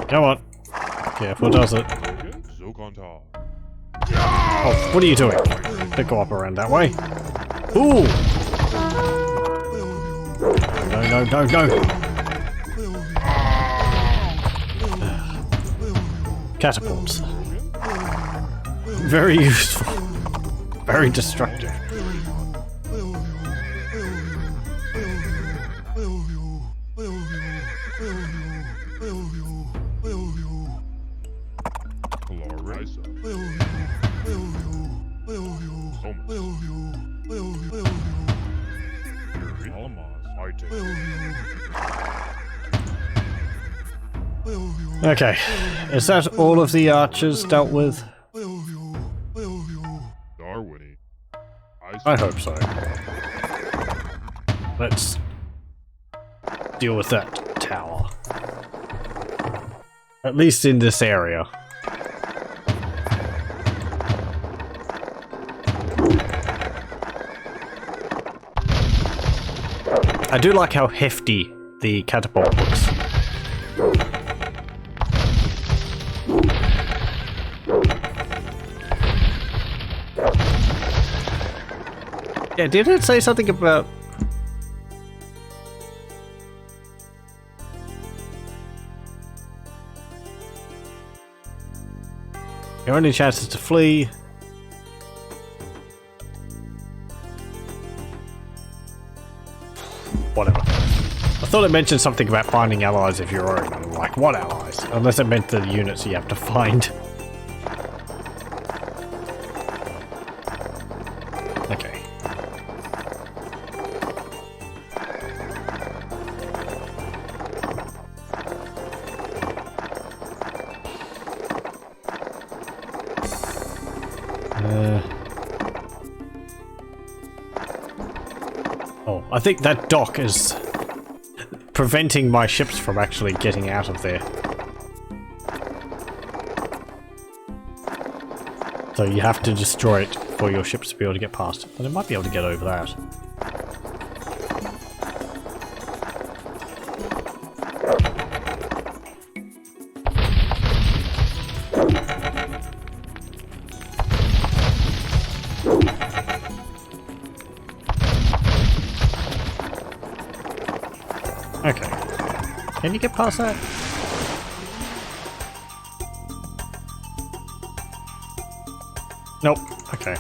Come on. Careful, does it? Oh, what are you doing? Don't go up around that way. Ooh! No, no, no, no! Catapults. Very useful. Very destructive. Okay, is that all of the archers dealt with? I hope so. Let's deal with that tower. At least in this area. I do like how hefty the catapult looks. Yeah, did it say something about... Your only chance is to flee. Whatever. I thought it mentioned something about finding allies of your own. I'm like, what allies? Unless it meant the units you have to find. Okay. Oh, I think that dock is preventing my ships from actually getting out of there. So you have to destroy it for your ships to be able to get past it. But it might be able to get over that. Okay. Can you get past that? Nope. Okay.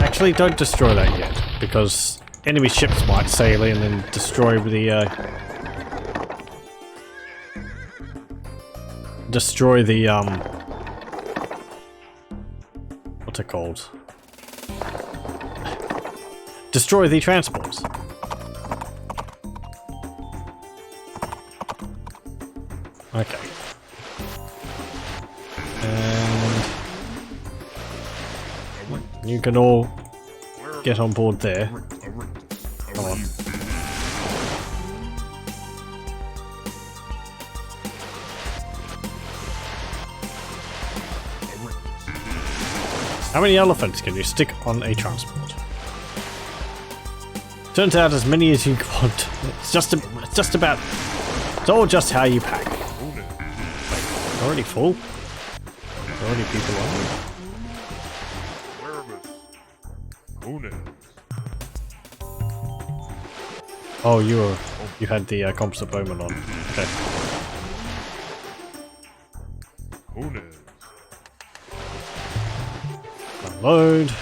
Actually, don't destroy that yet, because enemy ships might sail in and destroy the what's it called? Destroy the transports. Okay. And you can all get on board there. Come on. How many elephants can you stick on a transport? Turns out as many as you want. It's just about. It's all just how you pack. Wait, it's already full. There's already people on. Oh, you had the composite bowman on. Okay. Unload.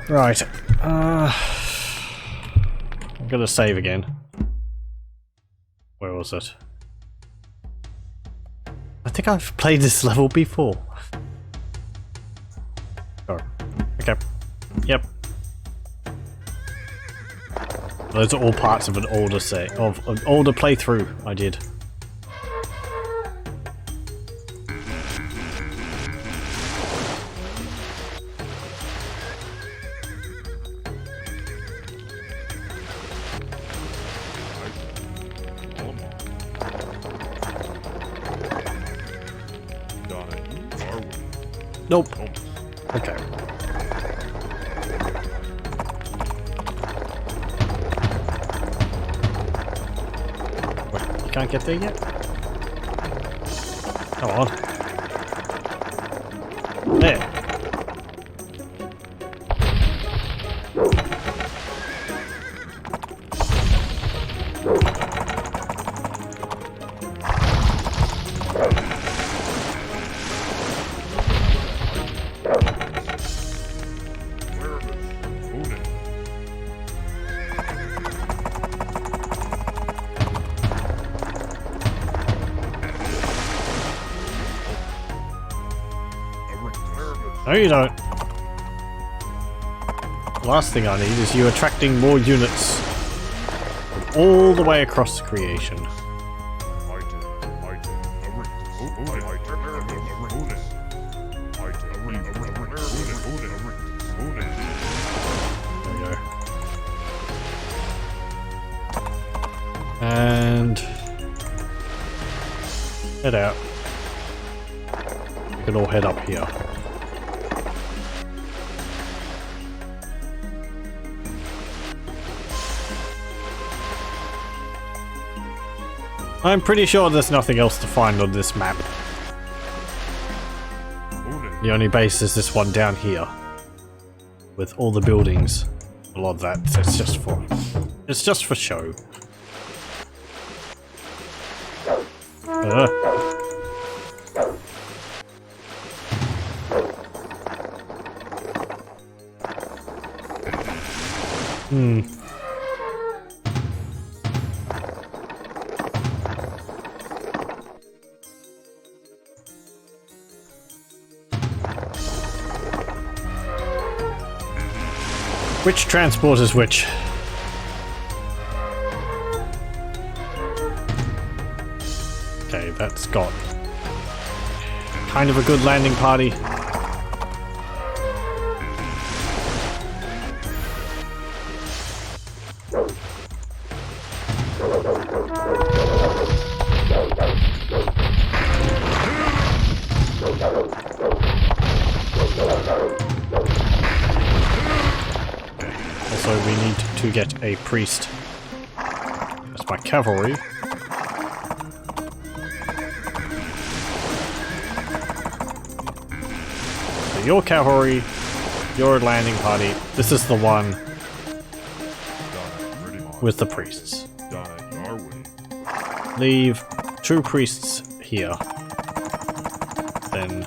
Right. I'm gonna save again. Where was it? I think I've played this level before. Oh. Okay. Yep. Those are all parts of an older playthrough I did. Nope. Okay. Wait, you can't get there yet? Come on. There. No, you don't. Last thing I need is you attracting more units all the way across the creation. And head out. We can all head up here. I'm pretty sure there's nothing else to find on this map. The only base is this one down here. With all the buildings. A lot of that, it's just for show. Which transport is which? Okay, that's got kind of a good landing party. Also, we need to get a priest. That's my cavalry. So your cavalry, your landing party. This is the one with the priests. Leave 2 priests here. Then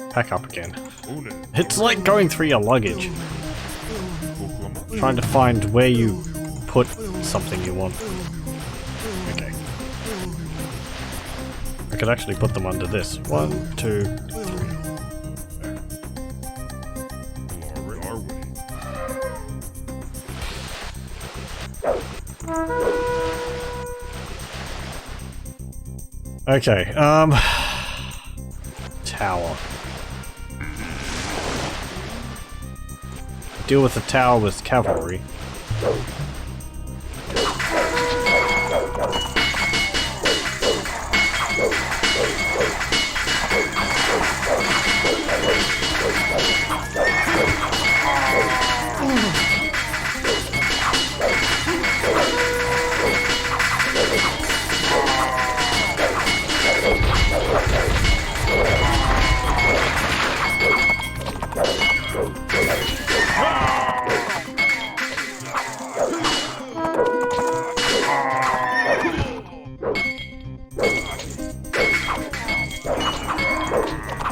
pack up again. It's like going through your luggage. Trying to find where you put something you want. Okay. I could actually put them under this. 1, 2, 3. Okay, tower. Deal with the tower with cavalry.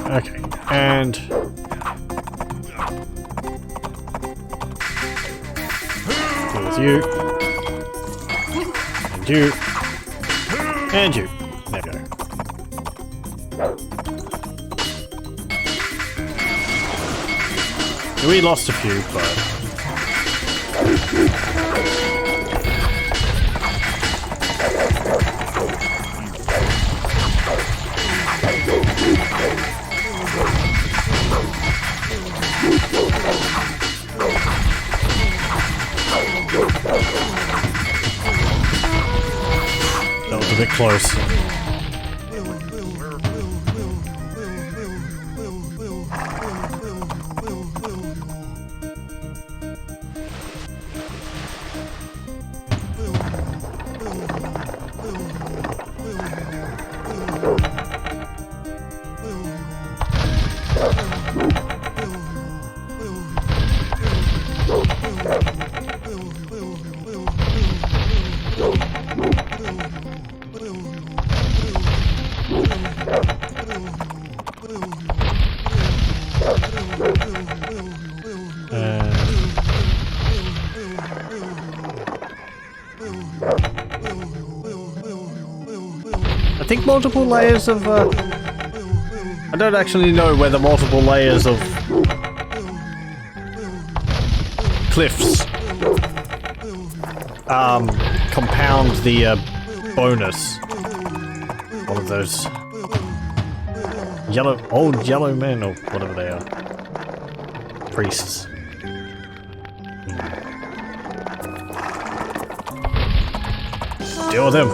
Okay, and deal with you, and you, and you. There we go. We lost a few, but that was a bit close. I think multiple layers of, I don't actually know whether multiple layers of cliffs compound the bonus one of those old yellow men or whatever they are. Priests. Deal with him.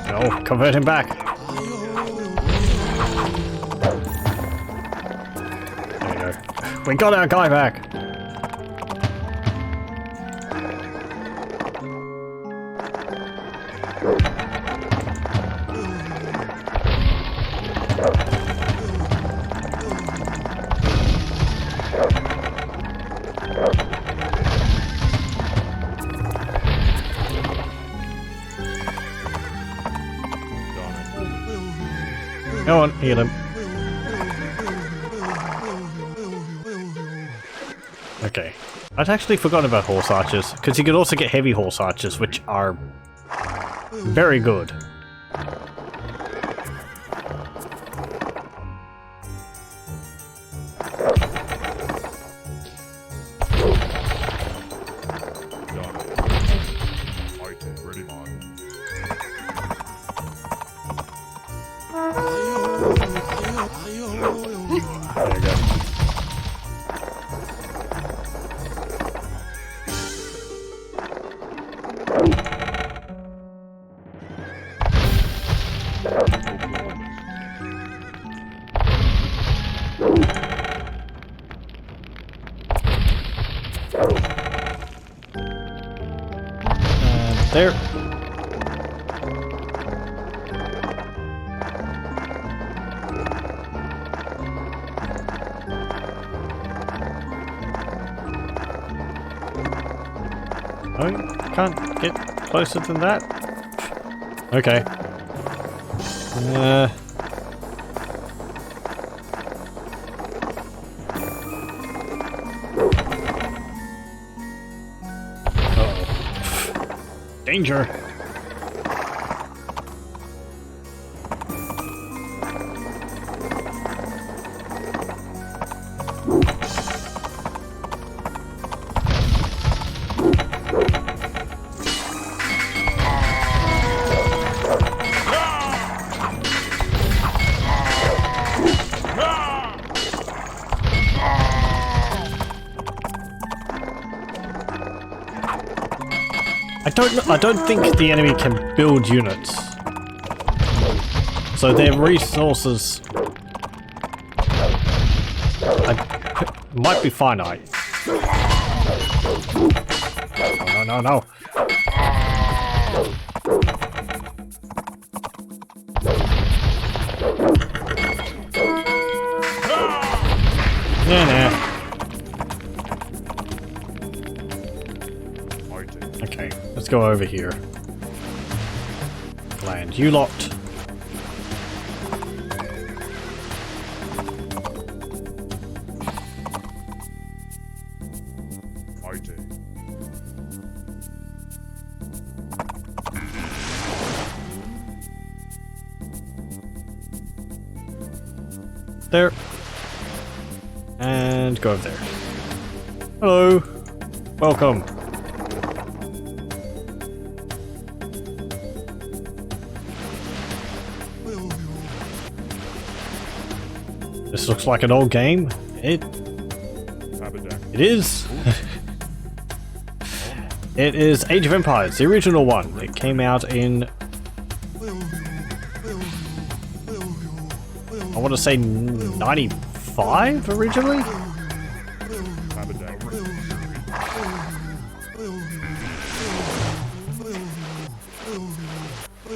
No, convert him back. There you go. We got our guy back. Go on, heal him. Okay. I'd actually forgotten about horse archers, because you could also get heavy horse archers, which are very good. Ready mod. There you go. There. Oh, can't get closer than that? Okay. Uh-oh. Danger! I don't think the enemy can build units. So their resources might be finite. No, no, no. Nah. Okay, let's go over here. Land you lot. There. And go over there. Hello. Welcome. This looks like an old game. It is. It is Age of Empires, the original one. It came out in, I want to say 95 originally?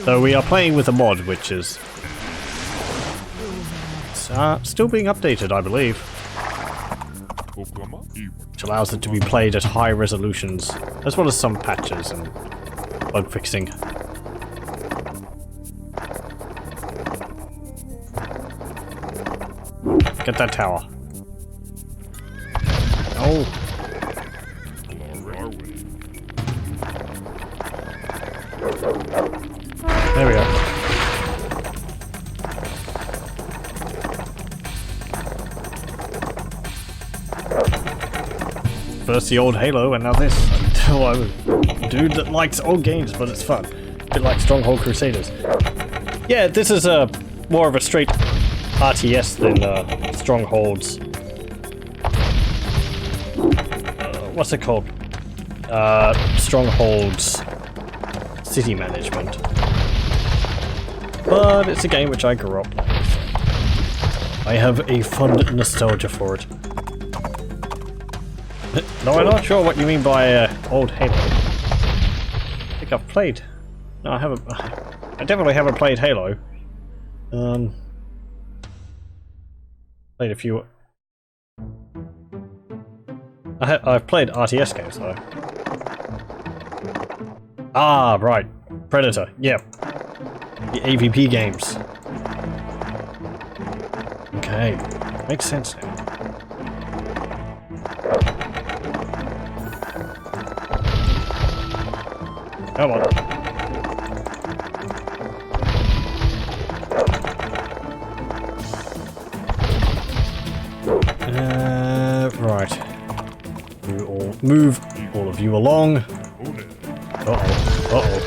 So we are playing with a mod, which is still being updated, I believe. Which allows it to be played at high resolutions, as well as some patches and bug fixing. Get that tower. Oh. There we go. First the old Halo, and now this. Well, I'm a dude that likes old games, but it's fun. A bit like Stronghold Crusaders. Yeah, this is a more of a straight RTS than Strongholds. What's it called? Strongholds City Management. But it's a game which I grew up playing, so I have a fond nostalgia for it. No, I'm not sure what you mean by old Halo. I think I've played. No, I haven't. I definitely haven't played Halo. Played a few. I've played RTS games though. Ah, right. Predator. Yeah. The AVP games. Okay. Makes sense now. Come on. Right. You all move all of you along. Uh-oh. Uh-oh.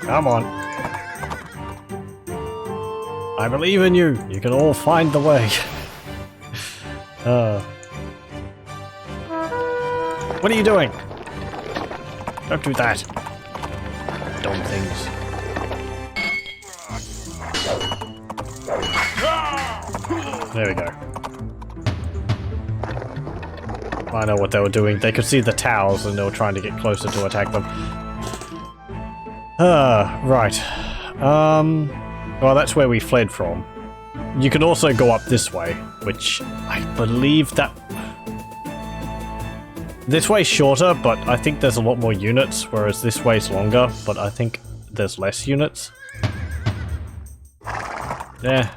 Come on. I believe in you. You can all find the way. What are you doing? Don't do that. Dumb things. There we go. I know what they were doing. They could see the towers and they were trying to get closer to attack them. Right. Well, that's where we fled from. You can also go up this way, which I believe that... This way's shorter, but I think there's a lot more units, whereas this way's longer, but I think there's less units. Yeah,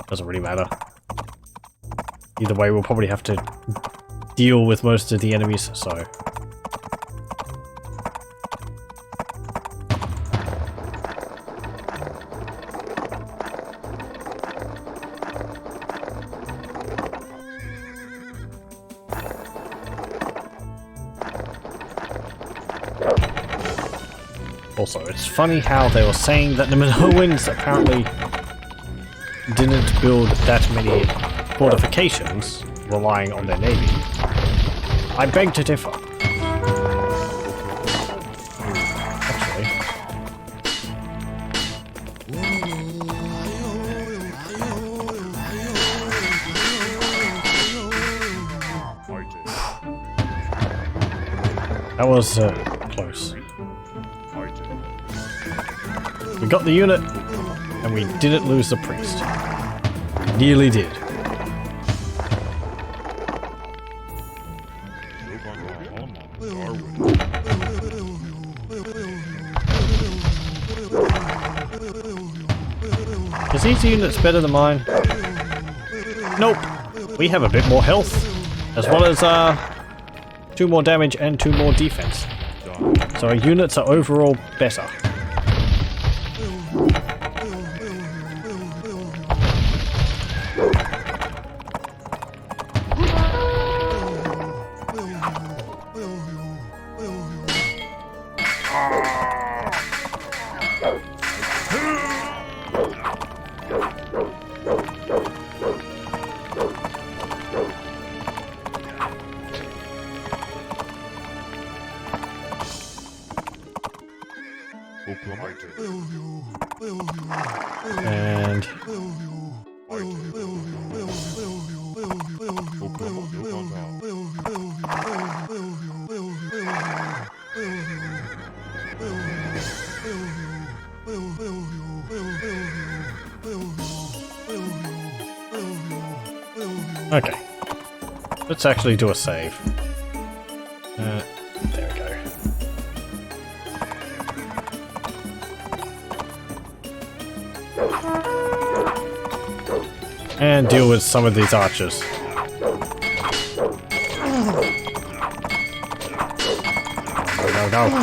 doesn't really matter. Either way, we'll probably have to deal with most of the enemies, so... Also, it's funny how they were saying that the Minoans apparently didn't build that many fortifications relying on their navy. I beg to differ. Actually. That was close. We got the unit, and we didn't lose the priest. We nearly did. Is these units better than mine? Nope. We have a bit more health, as well as 2 more damage and 2 more defense. So our units are overall better. And okay, let's actually do a save. There we go. And deal with some of these archers. no. No.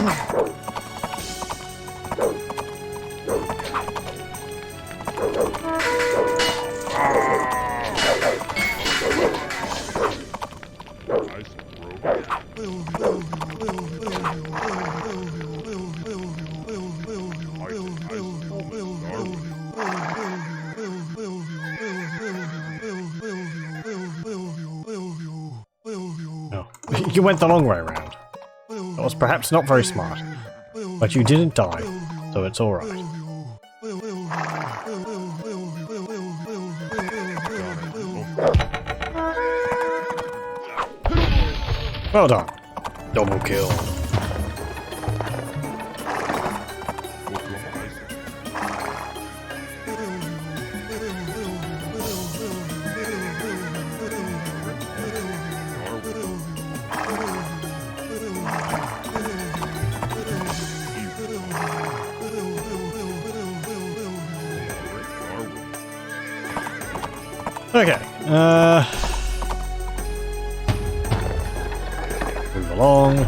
You went the long way around. That was perhaps not very smart. But you didn't die, so it's alright. Well done. Double kill. Okay, move along.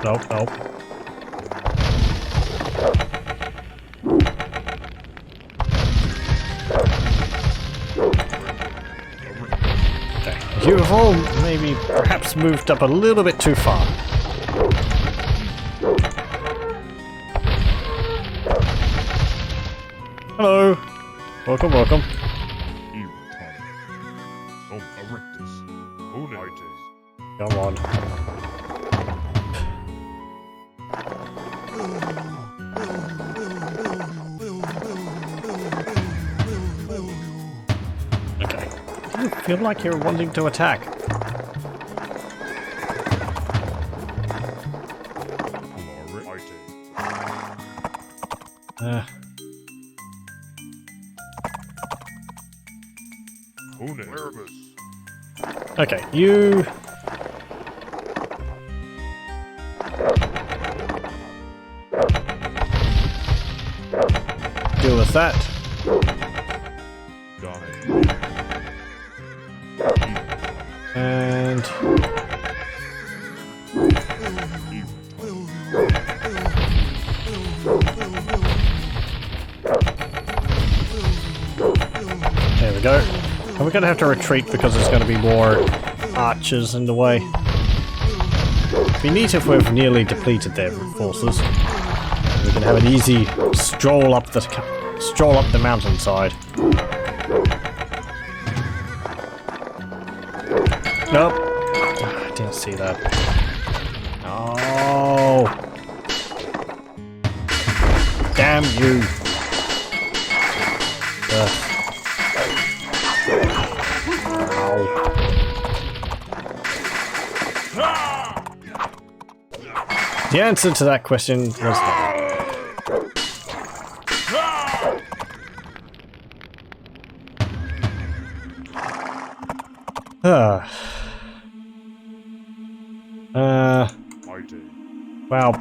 Nope. Okay, you have all maybe perhaps moved up a little bit too far. Hello. Welcome. Come on. Okay. You feel like you're wanting to attack. Okay, you... deal with that. And... there we go. And we're gonna have to retreat because there's gonna be more archers in the way. It'd be neat if we've nearly depleted their forces. We can have an easy stroll up the mountainside. Nope. I didn't see that. Oh. Damn you. The answer to that question was no. Well,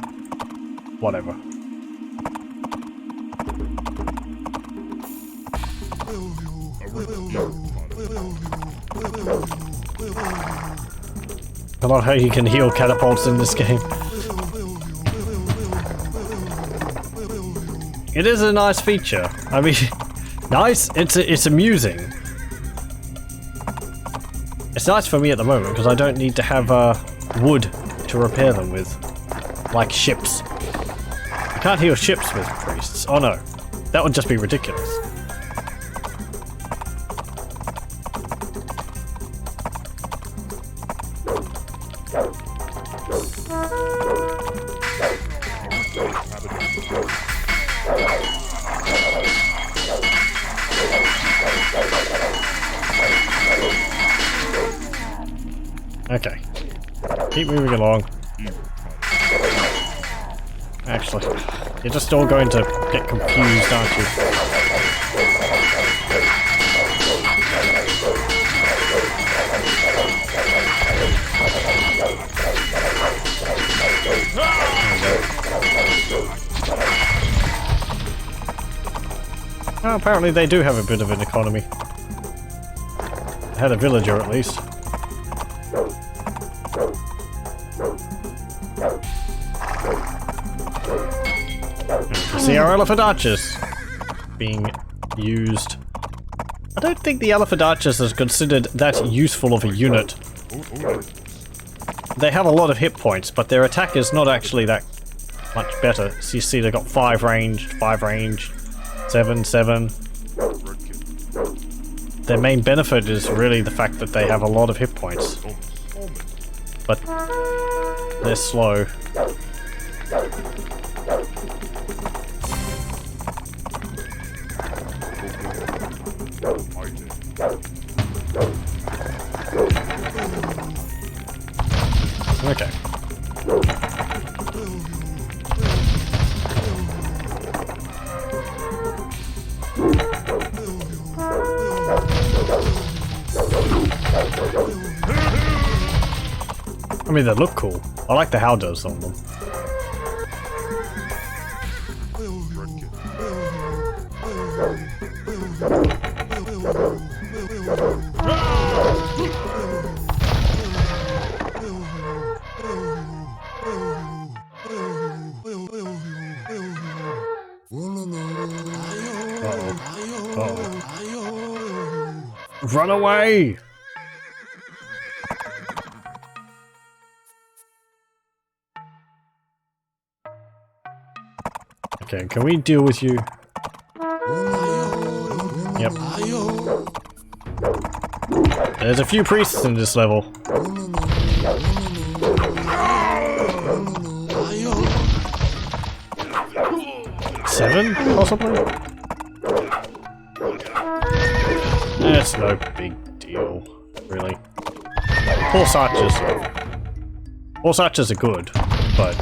whatever. I love how you can heal catapults in this game. It is a nice feature. I mean, nice. It's amusing. It's nice for me at the moment because I don't need to have wood to repair them with, like ships. I can't heal ships with priests. Oh no, that would just be ridiculous. Okay. Keep moving along. Actually, you're just all going to get confused, aren't you? Oh, apparently they do have a bit of an economy. They had a villager at least. You see our elephant archers being used. I don't think the elephant archers is considered that useful of a unit. They have a lot of hit points, but their attack is not actually that much better. So you see they've got 5 range, 7, 7. Their main benefit is really the fact that they have a lot of hit points. But they're slow. Okay. I mean, they look cool. I like the howdahs on them. Run away! Okay, can we deal with you? Yep. There's a few priests in this level. Seven, possibly? That's no big deal, really. Horse archers. Horse archers are good, but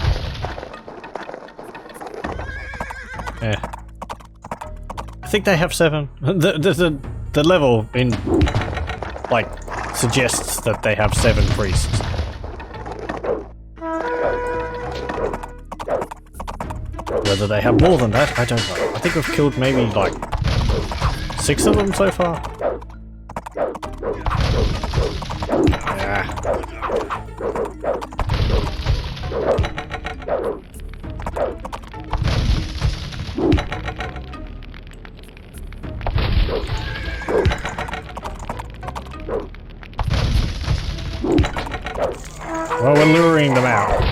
I think they have 7. The level in like suggests that they have 7 priests. Whether they have more than that, I don't know. I think we've killed maybe like 6 of them so far. Yeah. Well, we're luring them out.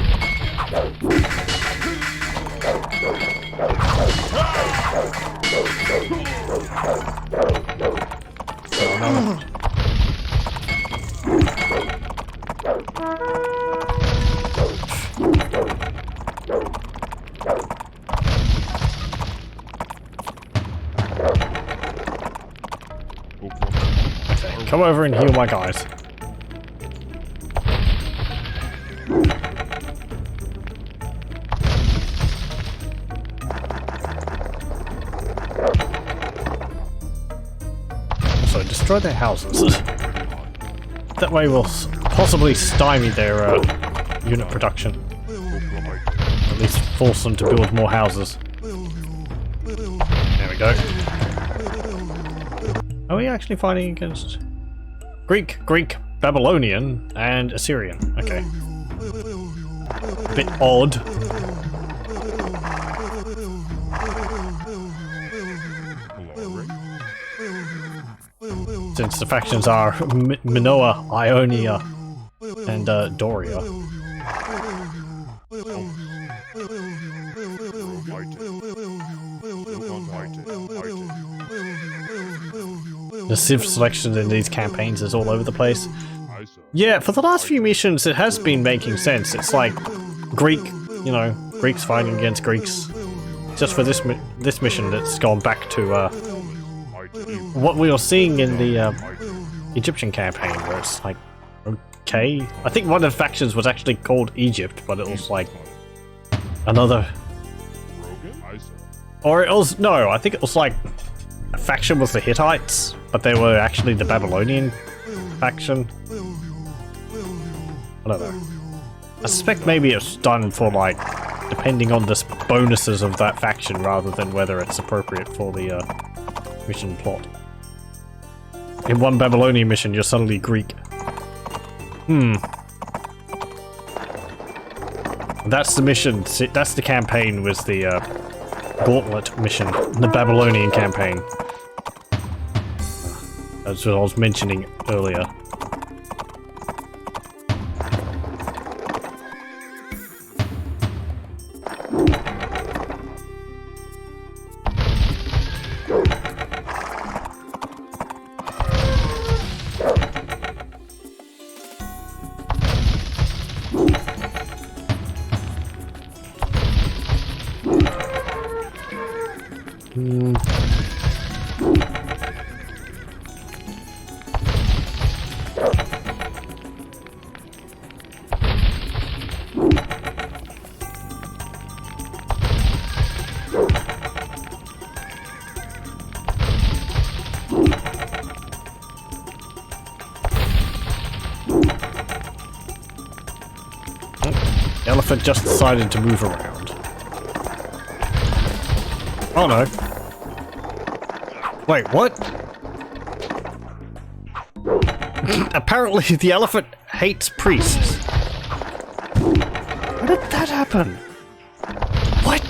Okay, come over and heal my guys. Also, destroy their houses. That way we'll possibly stymie their unit production. At least force them to build more houses. There we go. Are we actually fighting against Greek, Babylonian, and Assyrian? Okay. A bit odd. Since the factions are Minoa, Ionia, and Doria. The civ selection in these campaigns is all over the place. Yeah, for the last few missions it has been making sense. It's like Greek, you know, Greeks fighting against Greeks. Just for this mission it's gone back to what we were seeing in the Egyptian campaign, where it's like Okay. I think one of the factions was actually called Egypt, but it was like another. Or it was, no, I think it was like a faction was the Hittites, but they were actually the Babylonian faction. I don't know. I suspect maybe it's done for like, depending on the bonuses of that faction rather than whether it's appropriate for the mission plot. In one Babylonian mission, you're suddenly Greek. That's the mission, that's the campaign was the Gauntlet mission, the Babylonian campaign. That's what I was mentioning earlier. The elephant just decided to move around. Oh no. Wait, what? Apparently the elephant hates priests. How did that happen? What?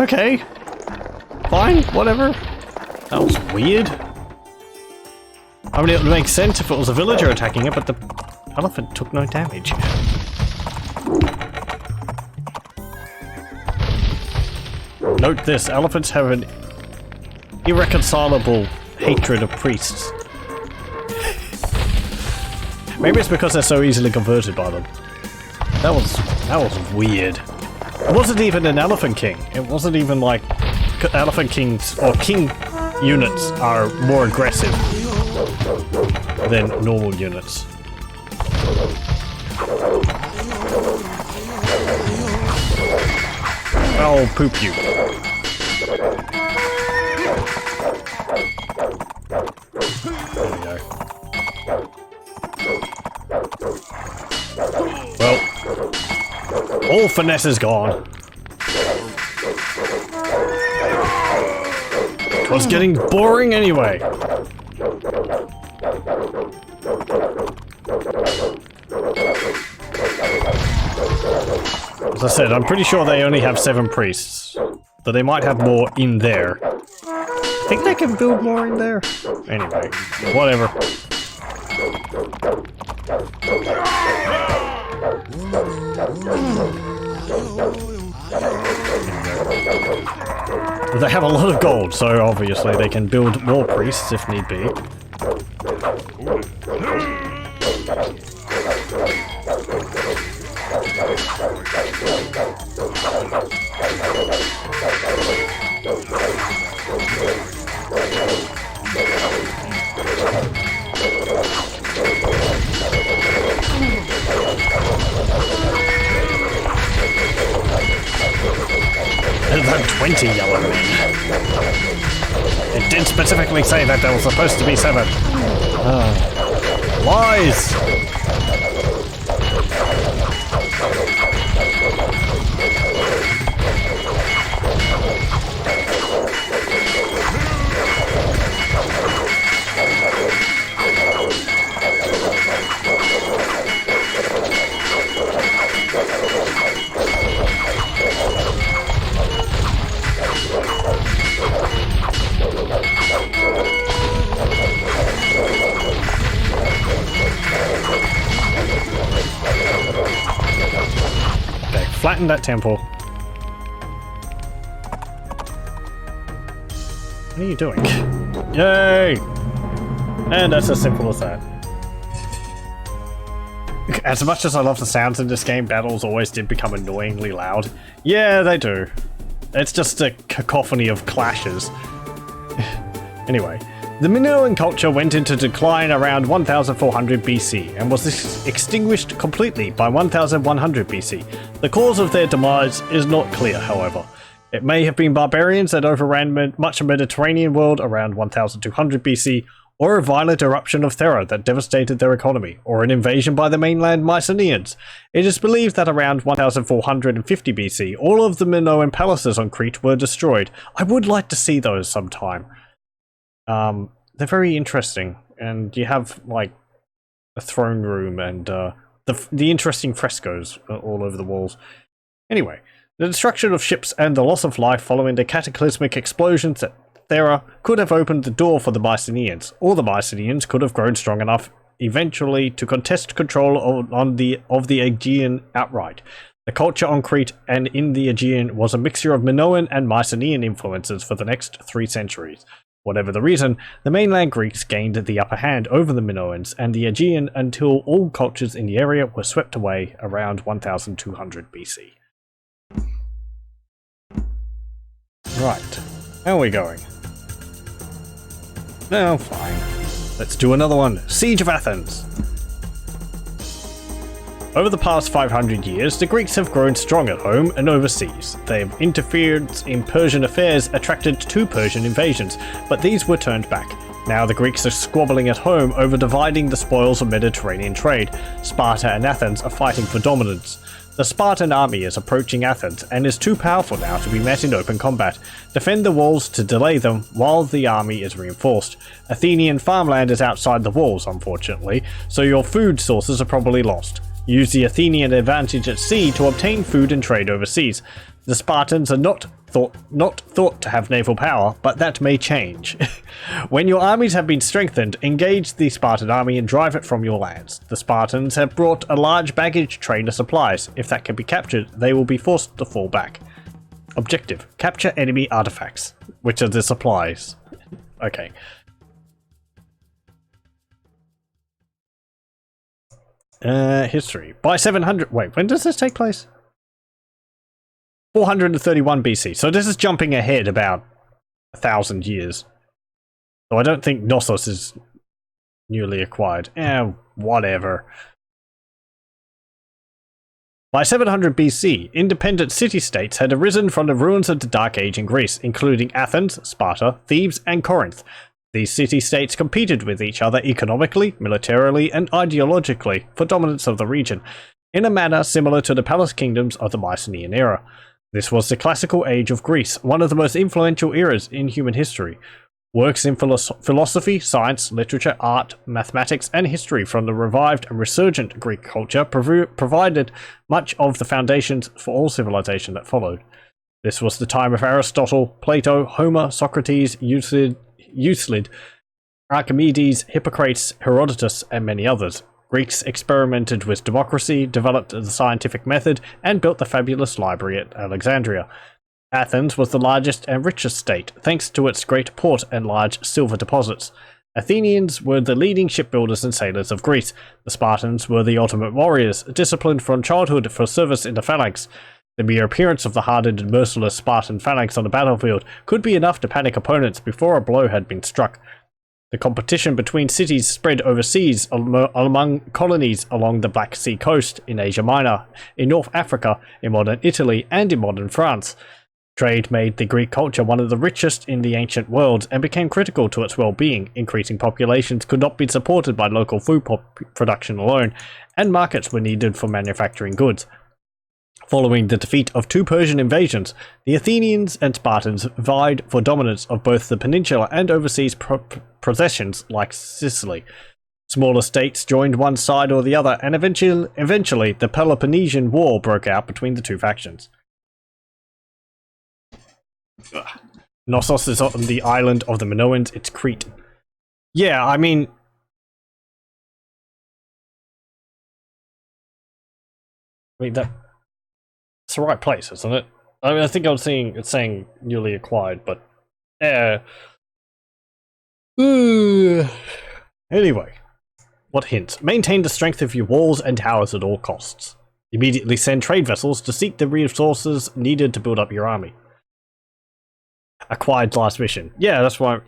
Okay. Fine, whatever. That was weird. I mean, it would make sense if it was a villager attacking it, but the elephant took no damage. Note this, elephants have an irreconcilable hatred of priests. Maybe it's because they're so easily converted by them. That was weird. It wasn't even an elephant king. It wasn't even like elephant kings or king units are more aggressive than normal units. I'll poop you. There we go. Well, all finesse is gone. It was getting boring anyway. As I said, I'm pretty sure they only have 7 priests, so they might have more in there. I think they can build more in there. Anyway, whatever. They have a lot of gold, so obviously they can build more priests if need be. There's like 20 yellow men. It did specifically say that there was supposed to be 7. Lies! Okay, flatten that temple. What are you doing? Yay! And that's as simple as that. As much as I love the sounds in this game, battles always did become annoyingly loud. Yeah, they do. It's just a cacophony of clashes. Anyway, The Minoan culture went into decline around 1400 BC and was extinguished completely by 1100 BC. The cause of their demise is not clear, however. It may have been barbarians that overran much of the Mediterranean world around 1200 BC, or a violent eruption of terror that devastated their economy, or an invasion by the mainland Mycenaeans. It is believed that around 1450 BC, all of the Minoan palaces on Crete were destroyed. I would like to see those sometime. They're very interesting, and you have like a throne room and the interesting frescoes all over the walls. Anyway, the destruction of ships and the loss of life following the cataclysmic explosions at Thera could have opened the door for the Mycenaeans, or the Mycenaeans could have grown strong enough eventually to contest control of the Aegean outright. The culture on Crete and in the Aegean was a mixture of Minoan and Mycenaean influences for the next 3 centuries. Whatever the reason, the mainland Greeks gained the upper hand over the Minoans and the Aegean until all cultures in the area were swept away around 1200 BC. Right, how are we going? No, fine. Let's do another one. Siege of Athens. Over the past 500 years, the Greeks have grown strong at home and overseas. Their interference in Persian affairs attracted 2 Persian invasions, but these were turned back. Now the Greeks are squabbling at home over dividing the spoils of Mediterranean trade. Sparta and Athens are fighting for dominance. The Spartan army is approaching Athens and is too powerful now to be met in open combat. Defend the walls to delay them while the army is reinforced. Athenian farmland is outside the walls, unfortunately, so your food sources are probably lost. Use the Athenian advantage at sea to obtain food and trade overseas. The Spartans are not thought to have naval power, but that may change. When your armies have been strengthened, engage the Spartan army and drive it from your lands. The Spartans have brought a large baggage train of supplies. If that can be captured, they will be forced to fall back. Objective: capture enemy artifacts, which are the supplies. Okay. History. By 700... Wait, when does this take place? 431 BC. So this is jumping ahead about 1,000 years. So I don't think Knossos is newly acquired. Whatever. By 700 BC, independent city-states had arisen from the ruins of the Dark Age in Greece, including Athens, Sparta, Thebes, and Corinth. These city-states competed with each other economically, militarily, and ideologically for dominance of the region, in a manner similar to the palace kingdoms of the Mycenaean era. This was the classical age of Greece, one of the most influential eras in human history. Works in philosophy, science, literature, art, mathematics, and history from the revived and resurgent Greek culture provided much of the foundations for all civilization that followed. This was the time of Aristotle, Plato, Homer, Socrates, Euclid, Archimedes, Hippocrates, Herodotus, and many others. Greeks experimented with democracy, developed the scientific method, and built the fabulous library at Alexandria. Athens was the largest and richest state, thanks to its great port and large silver deposits. Athenians were the leading shipbuilders and sailors of Greece. The Spartans were the ultimate warriors, disciplined from childhood for service in the phalanx. The mere appearance of the hardened and merciless Spartan phalanx on the battlefield could be enough to panic opponents before a blow had been struck. The competition between cities spread overseas among colonies along the Black Sea coast, in Asia Minor, in North Africa, in modern Italy, and in modern France. Trade made the Greek culture one of the richest in the ancient world and became critical to its well-being. Increasing populations could not be supported by local food production alone, and markets were needed for manufacturing goods. Following the defeat of 2 Persian invasions, the Athenians and Spartans vied for dominance of both the peninsula and overseas possessions like Sicily. Smaller states joined one side or the other, and eventually the Peloponnesian War broke out between the 2 factions. Knossos is on the island of the Minoans. It's Crete. Yeah, I mean... Wait, that's the right place, isn't it? I mean, I think it's saying newly acquired, but... Anyway, what hints? Maintain the strength of your walls and towers at all costs. Immediately send trade vessels to seek the resources needed to build up your army. Acquired last mission. Yeah, that's why...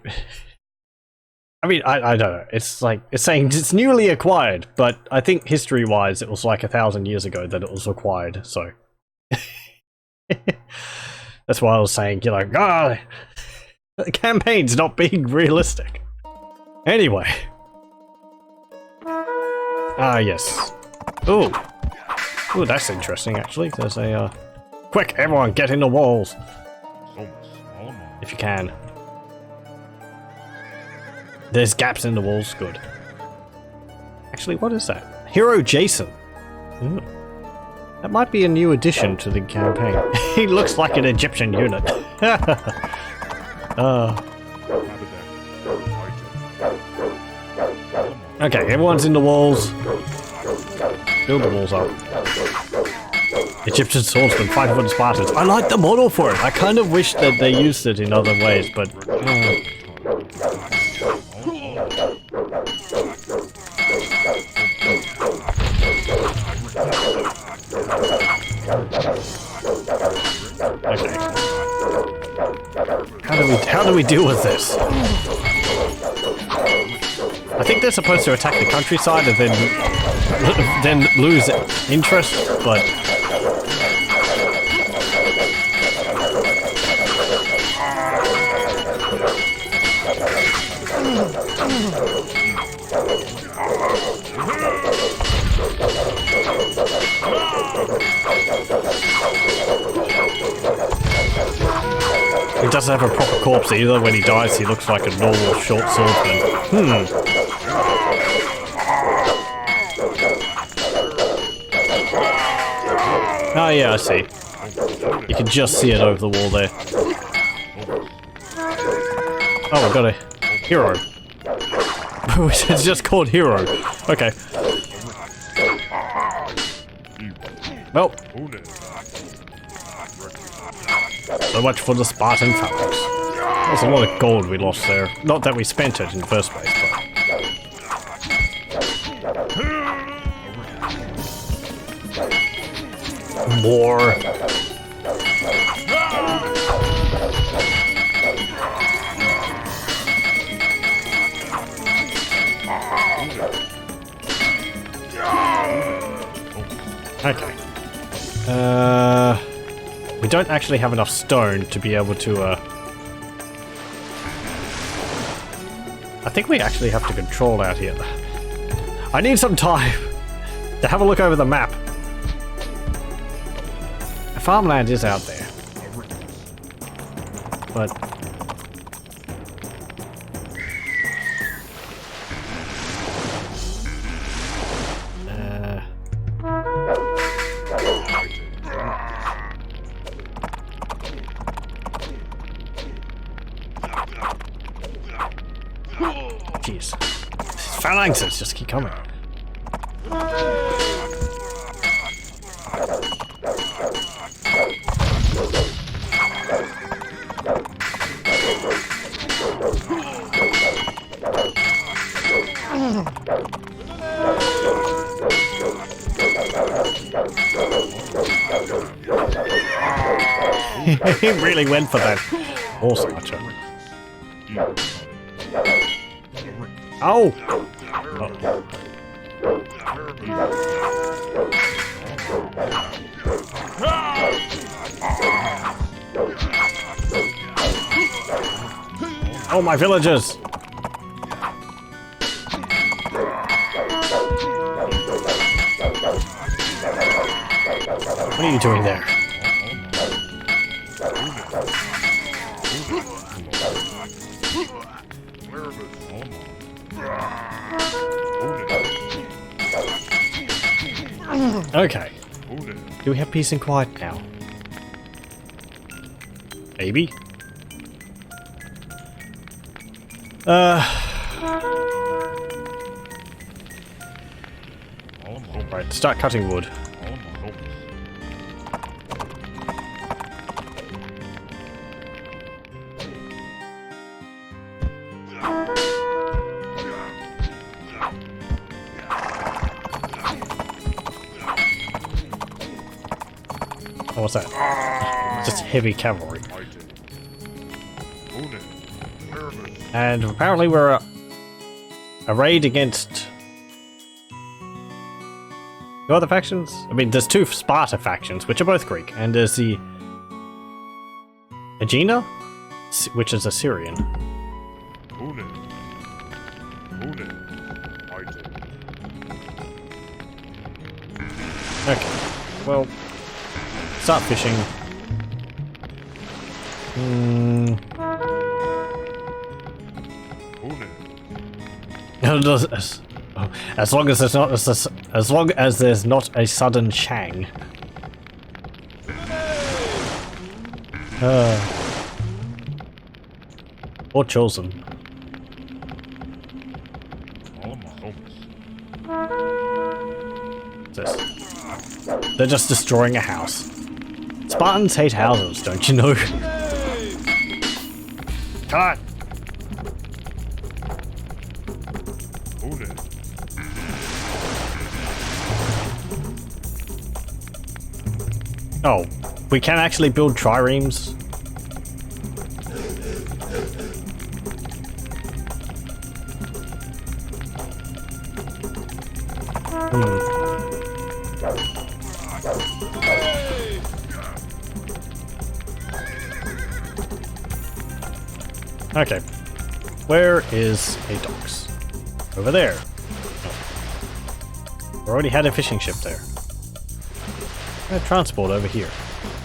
I mean, I don't know. It's like, it's saying it's newly acquired, but I think history-wise it was like 1,000 years ago that it was acquired, so. That's why I was saying, you know, the campaign's not being realistic. Anyway. Ah, yes. Ooh. Ooh, that's interesting, actually. There's a, quick, everyone, get in the walls! If you can. There's gaps in the walls, good. Actually, what is that? Hero Jason. Ooh. That might be a new addition to the campaign. He looks like an Egyptian unit. Okay, everyone's in the walls. Build the walls up. Egyptian swordsman fighting for the Spartans. I like the model for it. I kind of wish that they used it in other ways, but... Okay. How do we deal with this? I think they're supposed to attack the countryside and then lose interest, but... He doesn't have a proper corpse either. When he dies, he looks like a normal short swordsman. Oh yeah, I see. You can just see it over the wall there. Oh, we got a hero. It's just called hero. Okay. Well. So much for the Spartan phalanx. There's a lot of gold we lost there. Not that we spent it in the first place, but... More. Okay. We don't actually have enough stone to be able to, I think we actually have to control out here. I need some time to have a look over the map. Farmland is out there. But... Jeez. Phalanxes just keep coming. He really went for that horse archer. Oh! Oh, my villagers! What are you doing there? Okay. Do we have peace and quiet now? Maybe? Right, start cutting wood. Oh, what's that? Just heavy cavalry. And apparently we're raid against... Two other factions? I mean, there's two Sparta factions, which are both Greek, and there's the Aegina, which is Assyrian. Okay, well, start fishing. As long as there's not a sudden Shang. Or chosen. What's this? They're just destroying a house. Spartans hate houses, don't you know? Cut! Oh, we can actually build triremes. Okay, where is a docks? Over there. Oh. We already had a fishing ship there. Transport over here.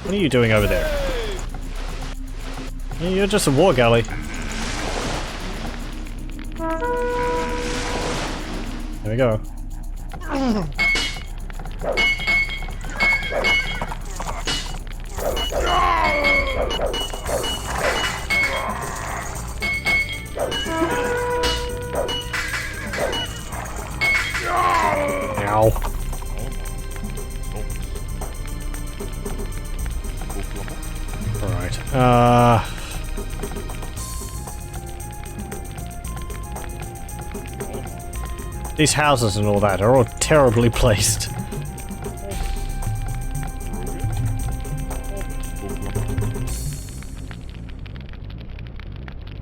What are you doing over there? You're just a war galley. There we go. Ow. Alright, these houses and all that are all terribly placed.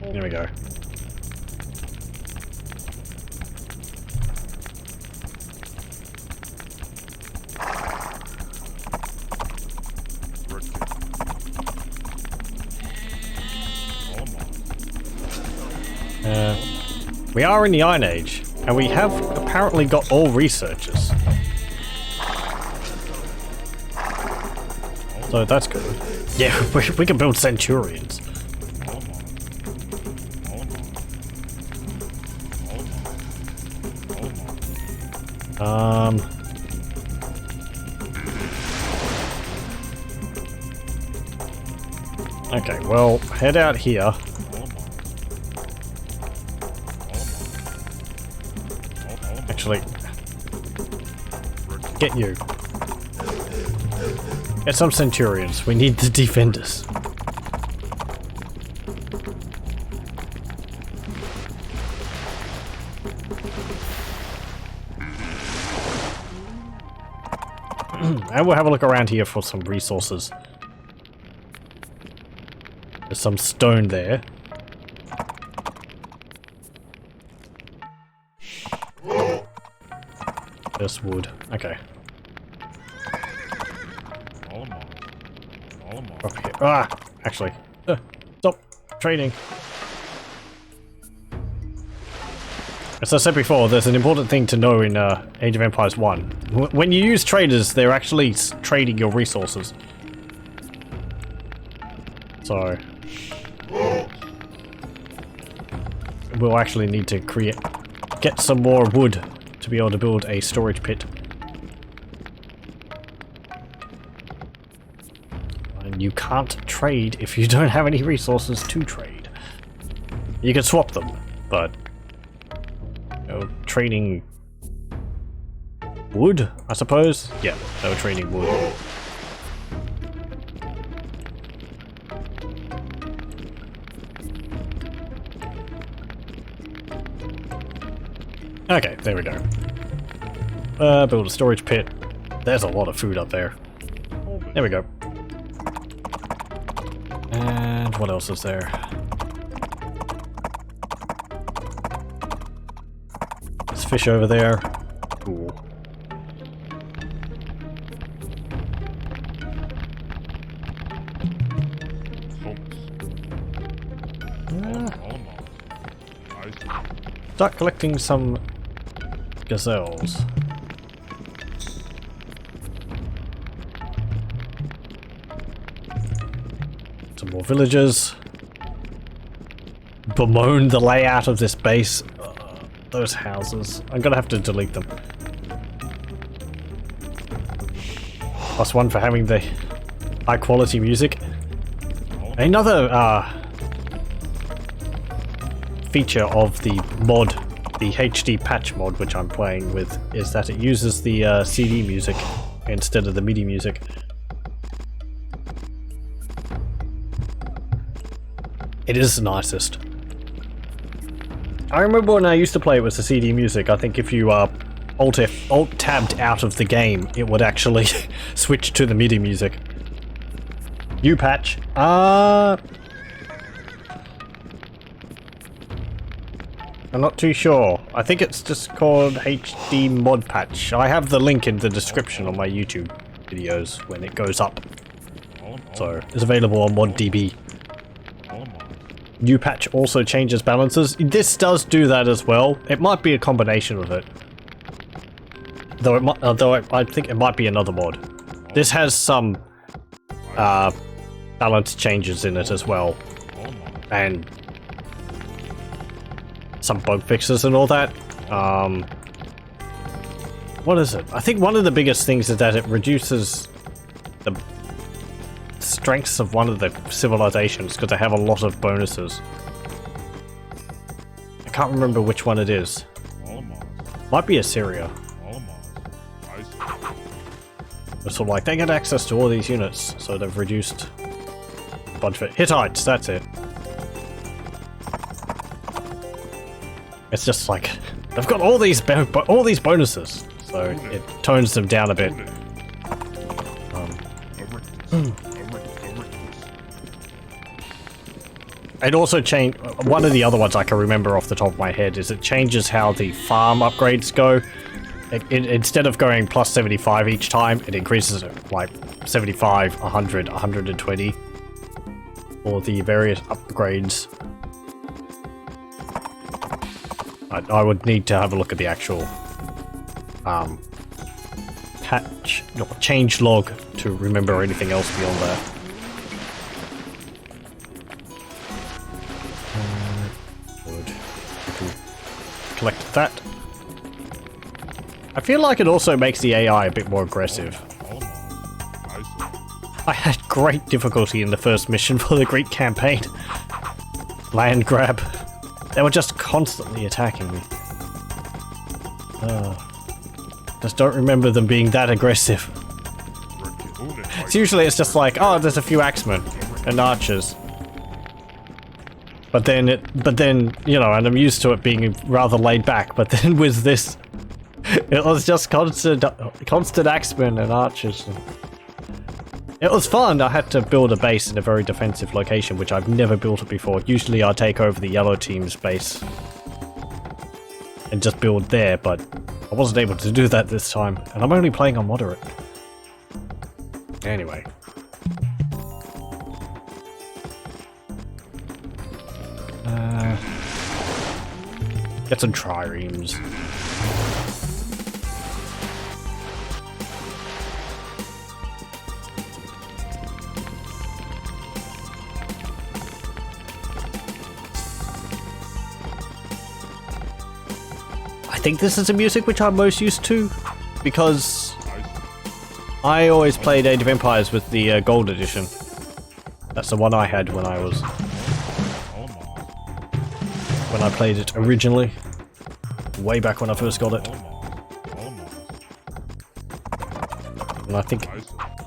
There we go. We are in the Iron Age, and we have apparently got all researchers. So that's good. Yeah, we can build centurions. Okay, well, head out here. Actually, get you. Get some centurions. We need the defenders. And we'll have a look around here for some resources. There's some stone there. Just wood. Okay. Up here. Ah! Actually. Stop trading. As I said before, there's an important thing to know in Age of Empires 1. When you use traders, they're actually trading your resources. So... we'll actually need to get some more wood to be able to build a storage pit. And you can't trade if you don't have any resources to trade. You can swap them, but... trading... wood, I suppose? Yeah, they were trading wood. Okay, there we go. Build a storage pit. There's a lot of food up there. There we go. And what else is there? fish over there. Cool. Start collecting some gazelles. Some more villagers. Bemoan the layout of this base. Those houses. I'm gonna have to delete them. +1 for having the high quality music. Another feature of the mod, the HD Patch mod, which I'm playing with, is that it uses the CD music instead of the MIDI music. It is the nicest. I remember when I used to play it with the CD music, I think if you alt-tabbed out of the game, it would actually switch to the MIDI music. New patch. I'm not too sure. I think it's just called HD Mod Patch. I have the link in the description on my YouTube videos when it goes up. So, it's available on ModDB. New patch also changes balances. This does do that as well. It might be a combination of it. Though I think it might be another mod. This has some balance changes in it as well. And some bug fixes and all that. What is it? I think one of the biggest things is that it reduces the strengths of one of the civilizations because they have a lot of bonuses. I can't remember which one it is. Might be Assyria. It's sort of like they get access to all these units, so they've reduced a bunch of it. Hittites, that's it. It's just like they've got all these bonuses, so it tones them down a bit. It also changed. One of the other ones I can remember off the top of my head is it changes how the farm upgrades go. Instead of going plus 75 each time, it increases it like 75, 100, 120 for the various upgrades. I would need to have a look at the actual patch or change log to remember anything else beyond that. Collect that. I feel like it also makes the AI a bit more aggressive. I had great difficulty in the first mission for the Greek campaign. Land grab. They were just constantly attacking me. Just don't remember them being that aggressive. So usually it's just like, oh, there's a few axemen and archers. But then, you know, and I'm used to it being rather laid back, but then with this, it was just constant axemen and archers. It was fun. I had to build a base in a very defensive location, which I've never built it before. Usually I take over the yellow team's base and just build there, but I wasn't able to do that this time, and I'm only playing on moderate. Anyway. Get some triremes. I think this is the music which I'm most used to, because I always played Age of Empires with the Gold Edition. That's the one I had when I played it originally, way back when I first got it. And I think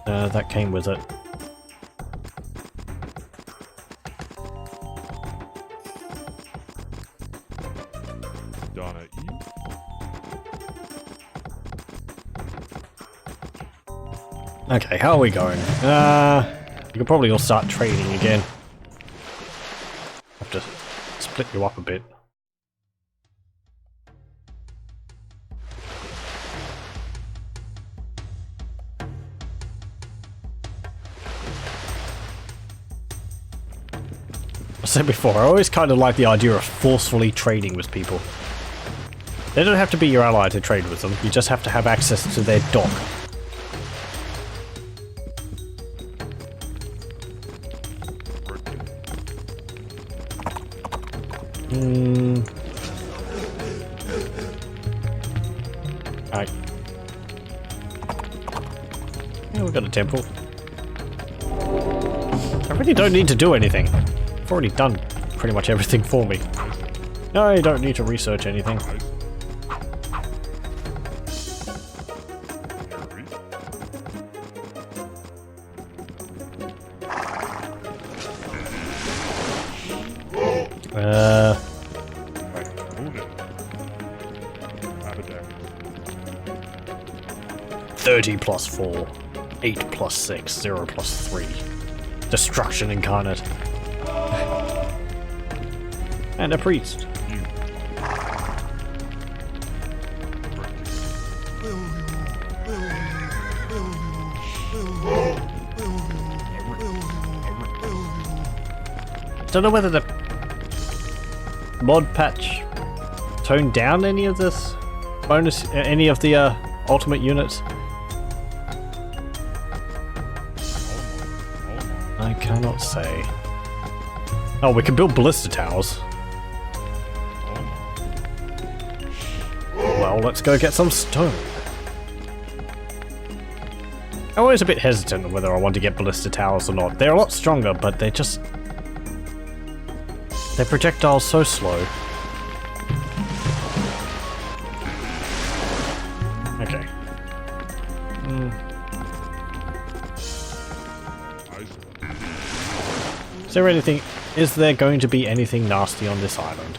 that came with it. Okay, how are we going? You could probably all start trading again. Have to split you up a bit. said before, I always kind of like the idea of forcefully trading with people. They don't have to be your ally to trade with them, you just have to have access to their dock. Alright. Yeah, we've got a temple. I really don't need to do anything. I've already done pretty much everything for me. No, I don't need to research anything. Right. 30 plus 4, 8 plus 6, 0 plus 3. Destruction incarnate. And a priest. Don't know whether the mod patch toned down any of this bonus, any of the ultimate units. I cannot say. Oh, we can build ballista towers. Well, let's go get some stone. I'm always a bit hesitant on whether I want to get ballista towers or not. They're a lot stronger, but they're just... their projectiles so slow. Okay. Is there going to be anything nasty on this island?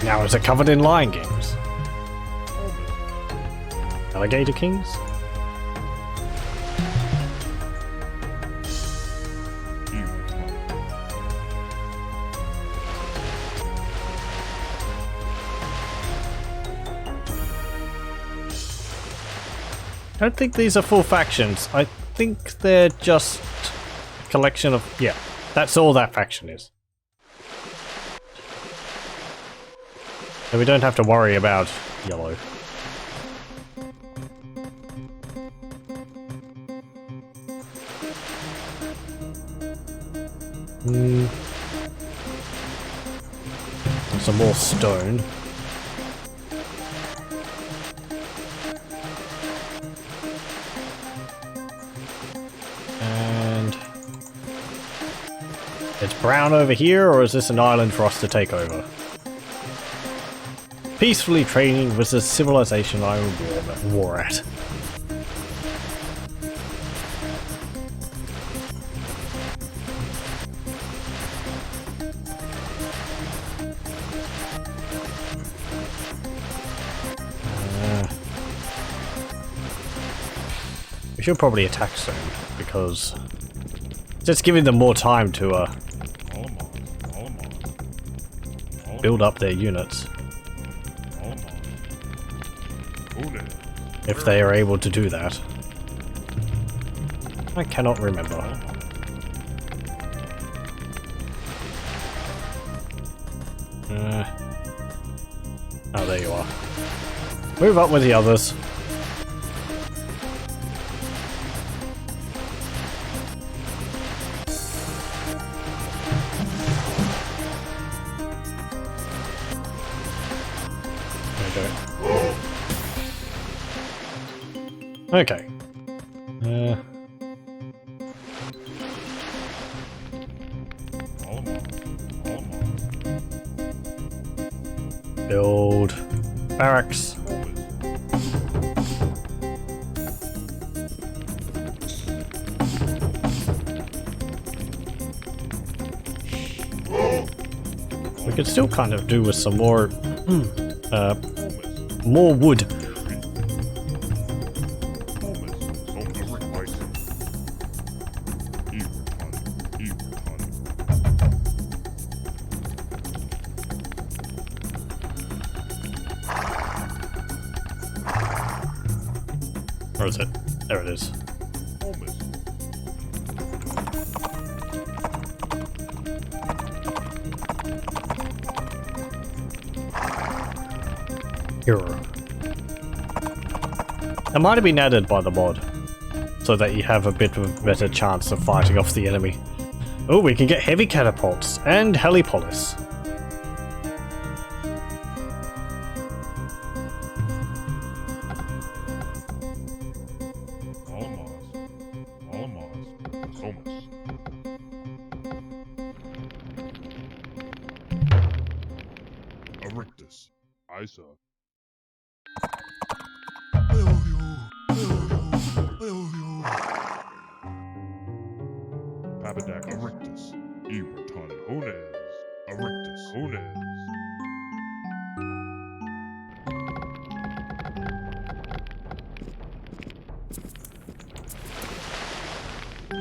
Now is it covered in lion games? Alligator kings? I don't think these are full factions. I think they're just a collection of... yeah, that's all that faction is. So we don't have to worry about yellow. Some more stone. And it's brown over here, or is this an island for us to take over? Peacefully trading with the civilization I will war at. We should probably attack soon, because just giving them more time to build up their units. If they are able to do that. I cannot remember. Oh, there you are. Move up with the others. Okay. Build barracks. We could still kind of do with some more, more wood. Where is it? There it is. Almost. Hero. That might have been added by the mod, so that you have a bit of a better chance of fighting off the enemy. Oh, we can get heavy catapults and helipolis. Erictus. Isa. Papadak Erictus. Iwatani Hones. Erictus Hones.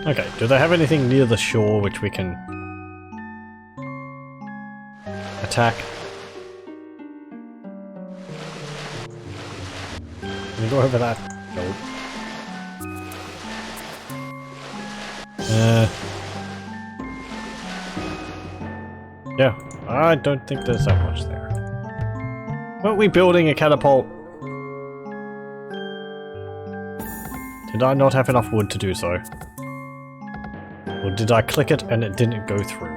Okay, do they have anything near the shore which we can attack? Can we go over that? Nope. Yeah, I don't think there's that much there. Weren't we building a catapult? Did I not have enough wood to do so? Or did I click it and it didn't go through?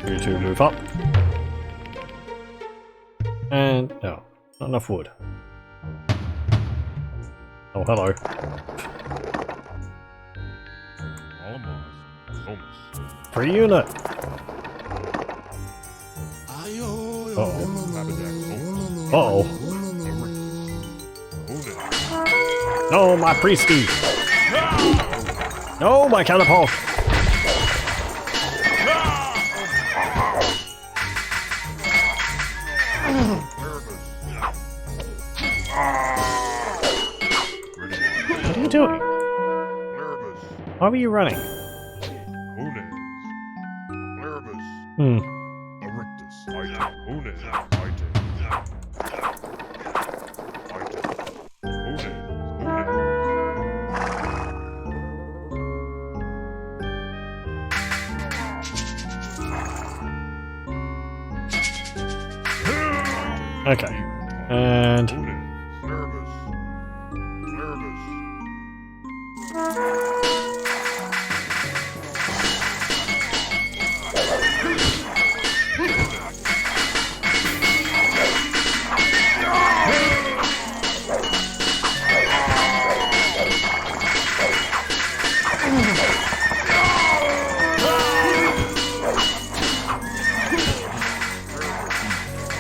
You two move up. And no, not enough wood. Oh, hello. Free unit. Uh-oh. Uh-oh. No, my priesty. No, my catapult. What are you doing? Why were you running? Okay, and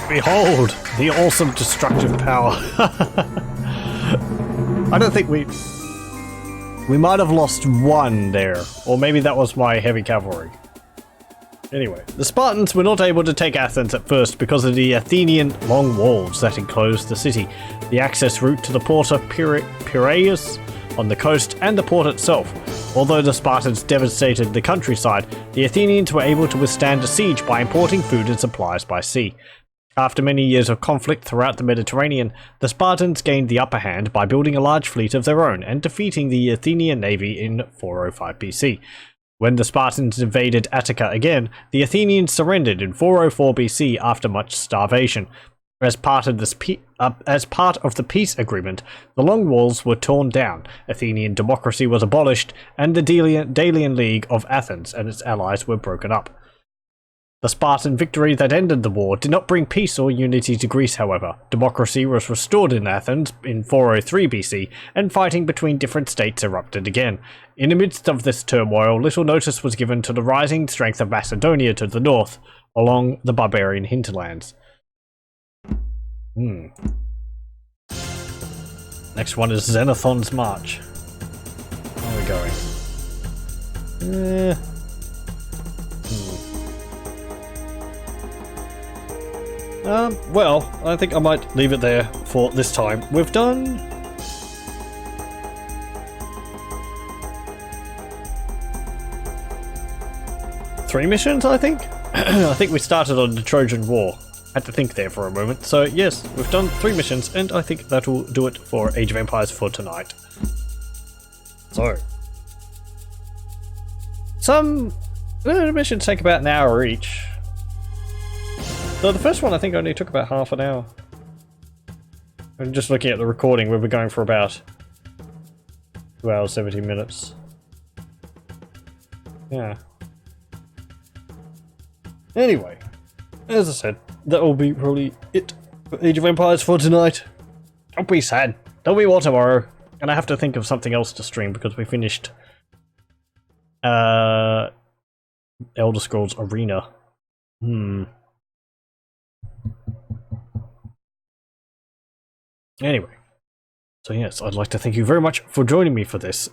behold the awesome destructive power. I don't think we might have lost one there, or maybe that was my heavy cavalry. Anyway, the Spartans were not able to take Athens at first because of the Athenian long walls that enclosed the city, the access route to the port of Piraeus on the coast, and the port itself. Although the Spartans devastated the countryside, the Athenians were able to withstand a siege by importing food and supplies by sea. After many years of conflict throughout the Mediterranean, the Spartans gained the upper hand by building a large fleet of their own and defeating the Athenian navy in 405 BC. When the Spartans invaded Attica again, the Athenians surrendered in 404 BC after much starvation. As part of the peace agreement, the long walls were torn down, Athenian democracy was abolished, and the Delian League of Athens and its allies were broken up. The Spartan victory that ended the war did not bring peace or unity to Greece, however. Democracy was restored in Athens in 403 BC, and fighting between different states erupted again. In the midst of this turmoil, little notice was given to the rising strength of Macedonia to the north, along the barbarian hinterlands. Next one is Xenophon's March. Where are we going? Well, I think I might leave it there for this time. We've done... three missions, I think? I think we started on the Trojan War. Had to think there for a moment. So yes, we've done 3 missions, and I think that will do it for Age of Empires for tonight. So... some missions take about an hour each. So the first one I think only took about half an hour. I'm just looking at the recording, we were going for about 2 hours, 17 minutes. Yeah. Anyway, as I said, that will be probably it for Age of Empires for tonight. Don't be sad. There'll be more tomorrow. And I have to think of something else to stream because we finished Elder Scrolls Arena. Anyway, so yes, I'd like to thank you very much for joining me for this.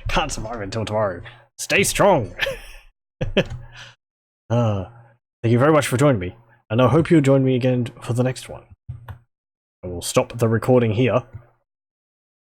Can't survive until tomorrow. Stay strong! Thank you very much for joining me, and I hope you'll join me again for the next one. I will stop the recording here.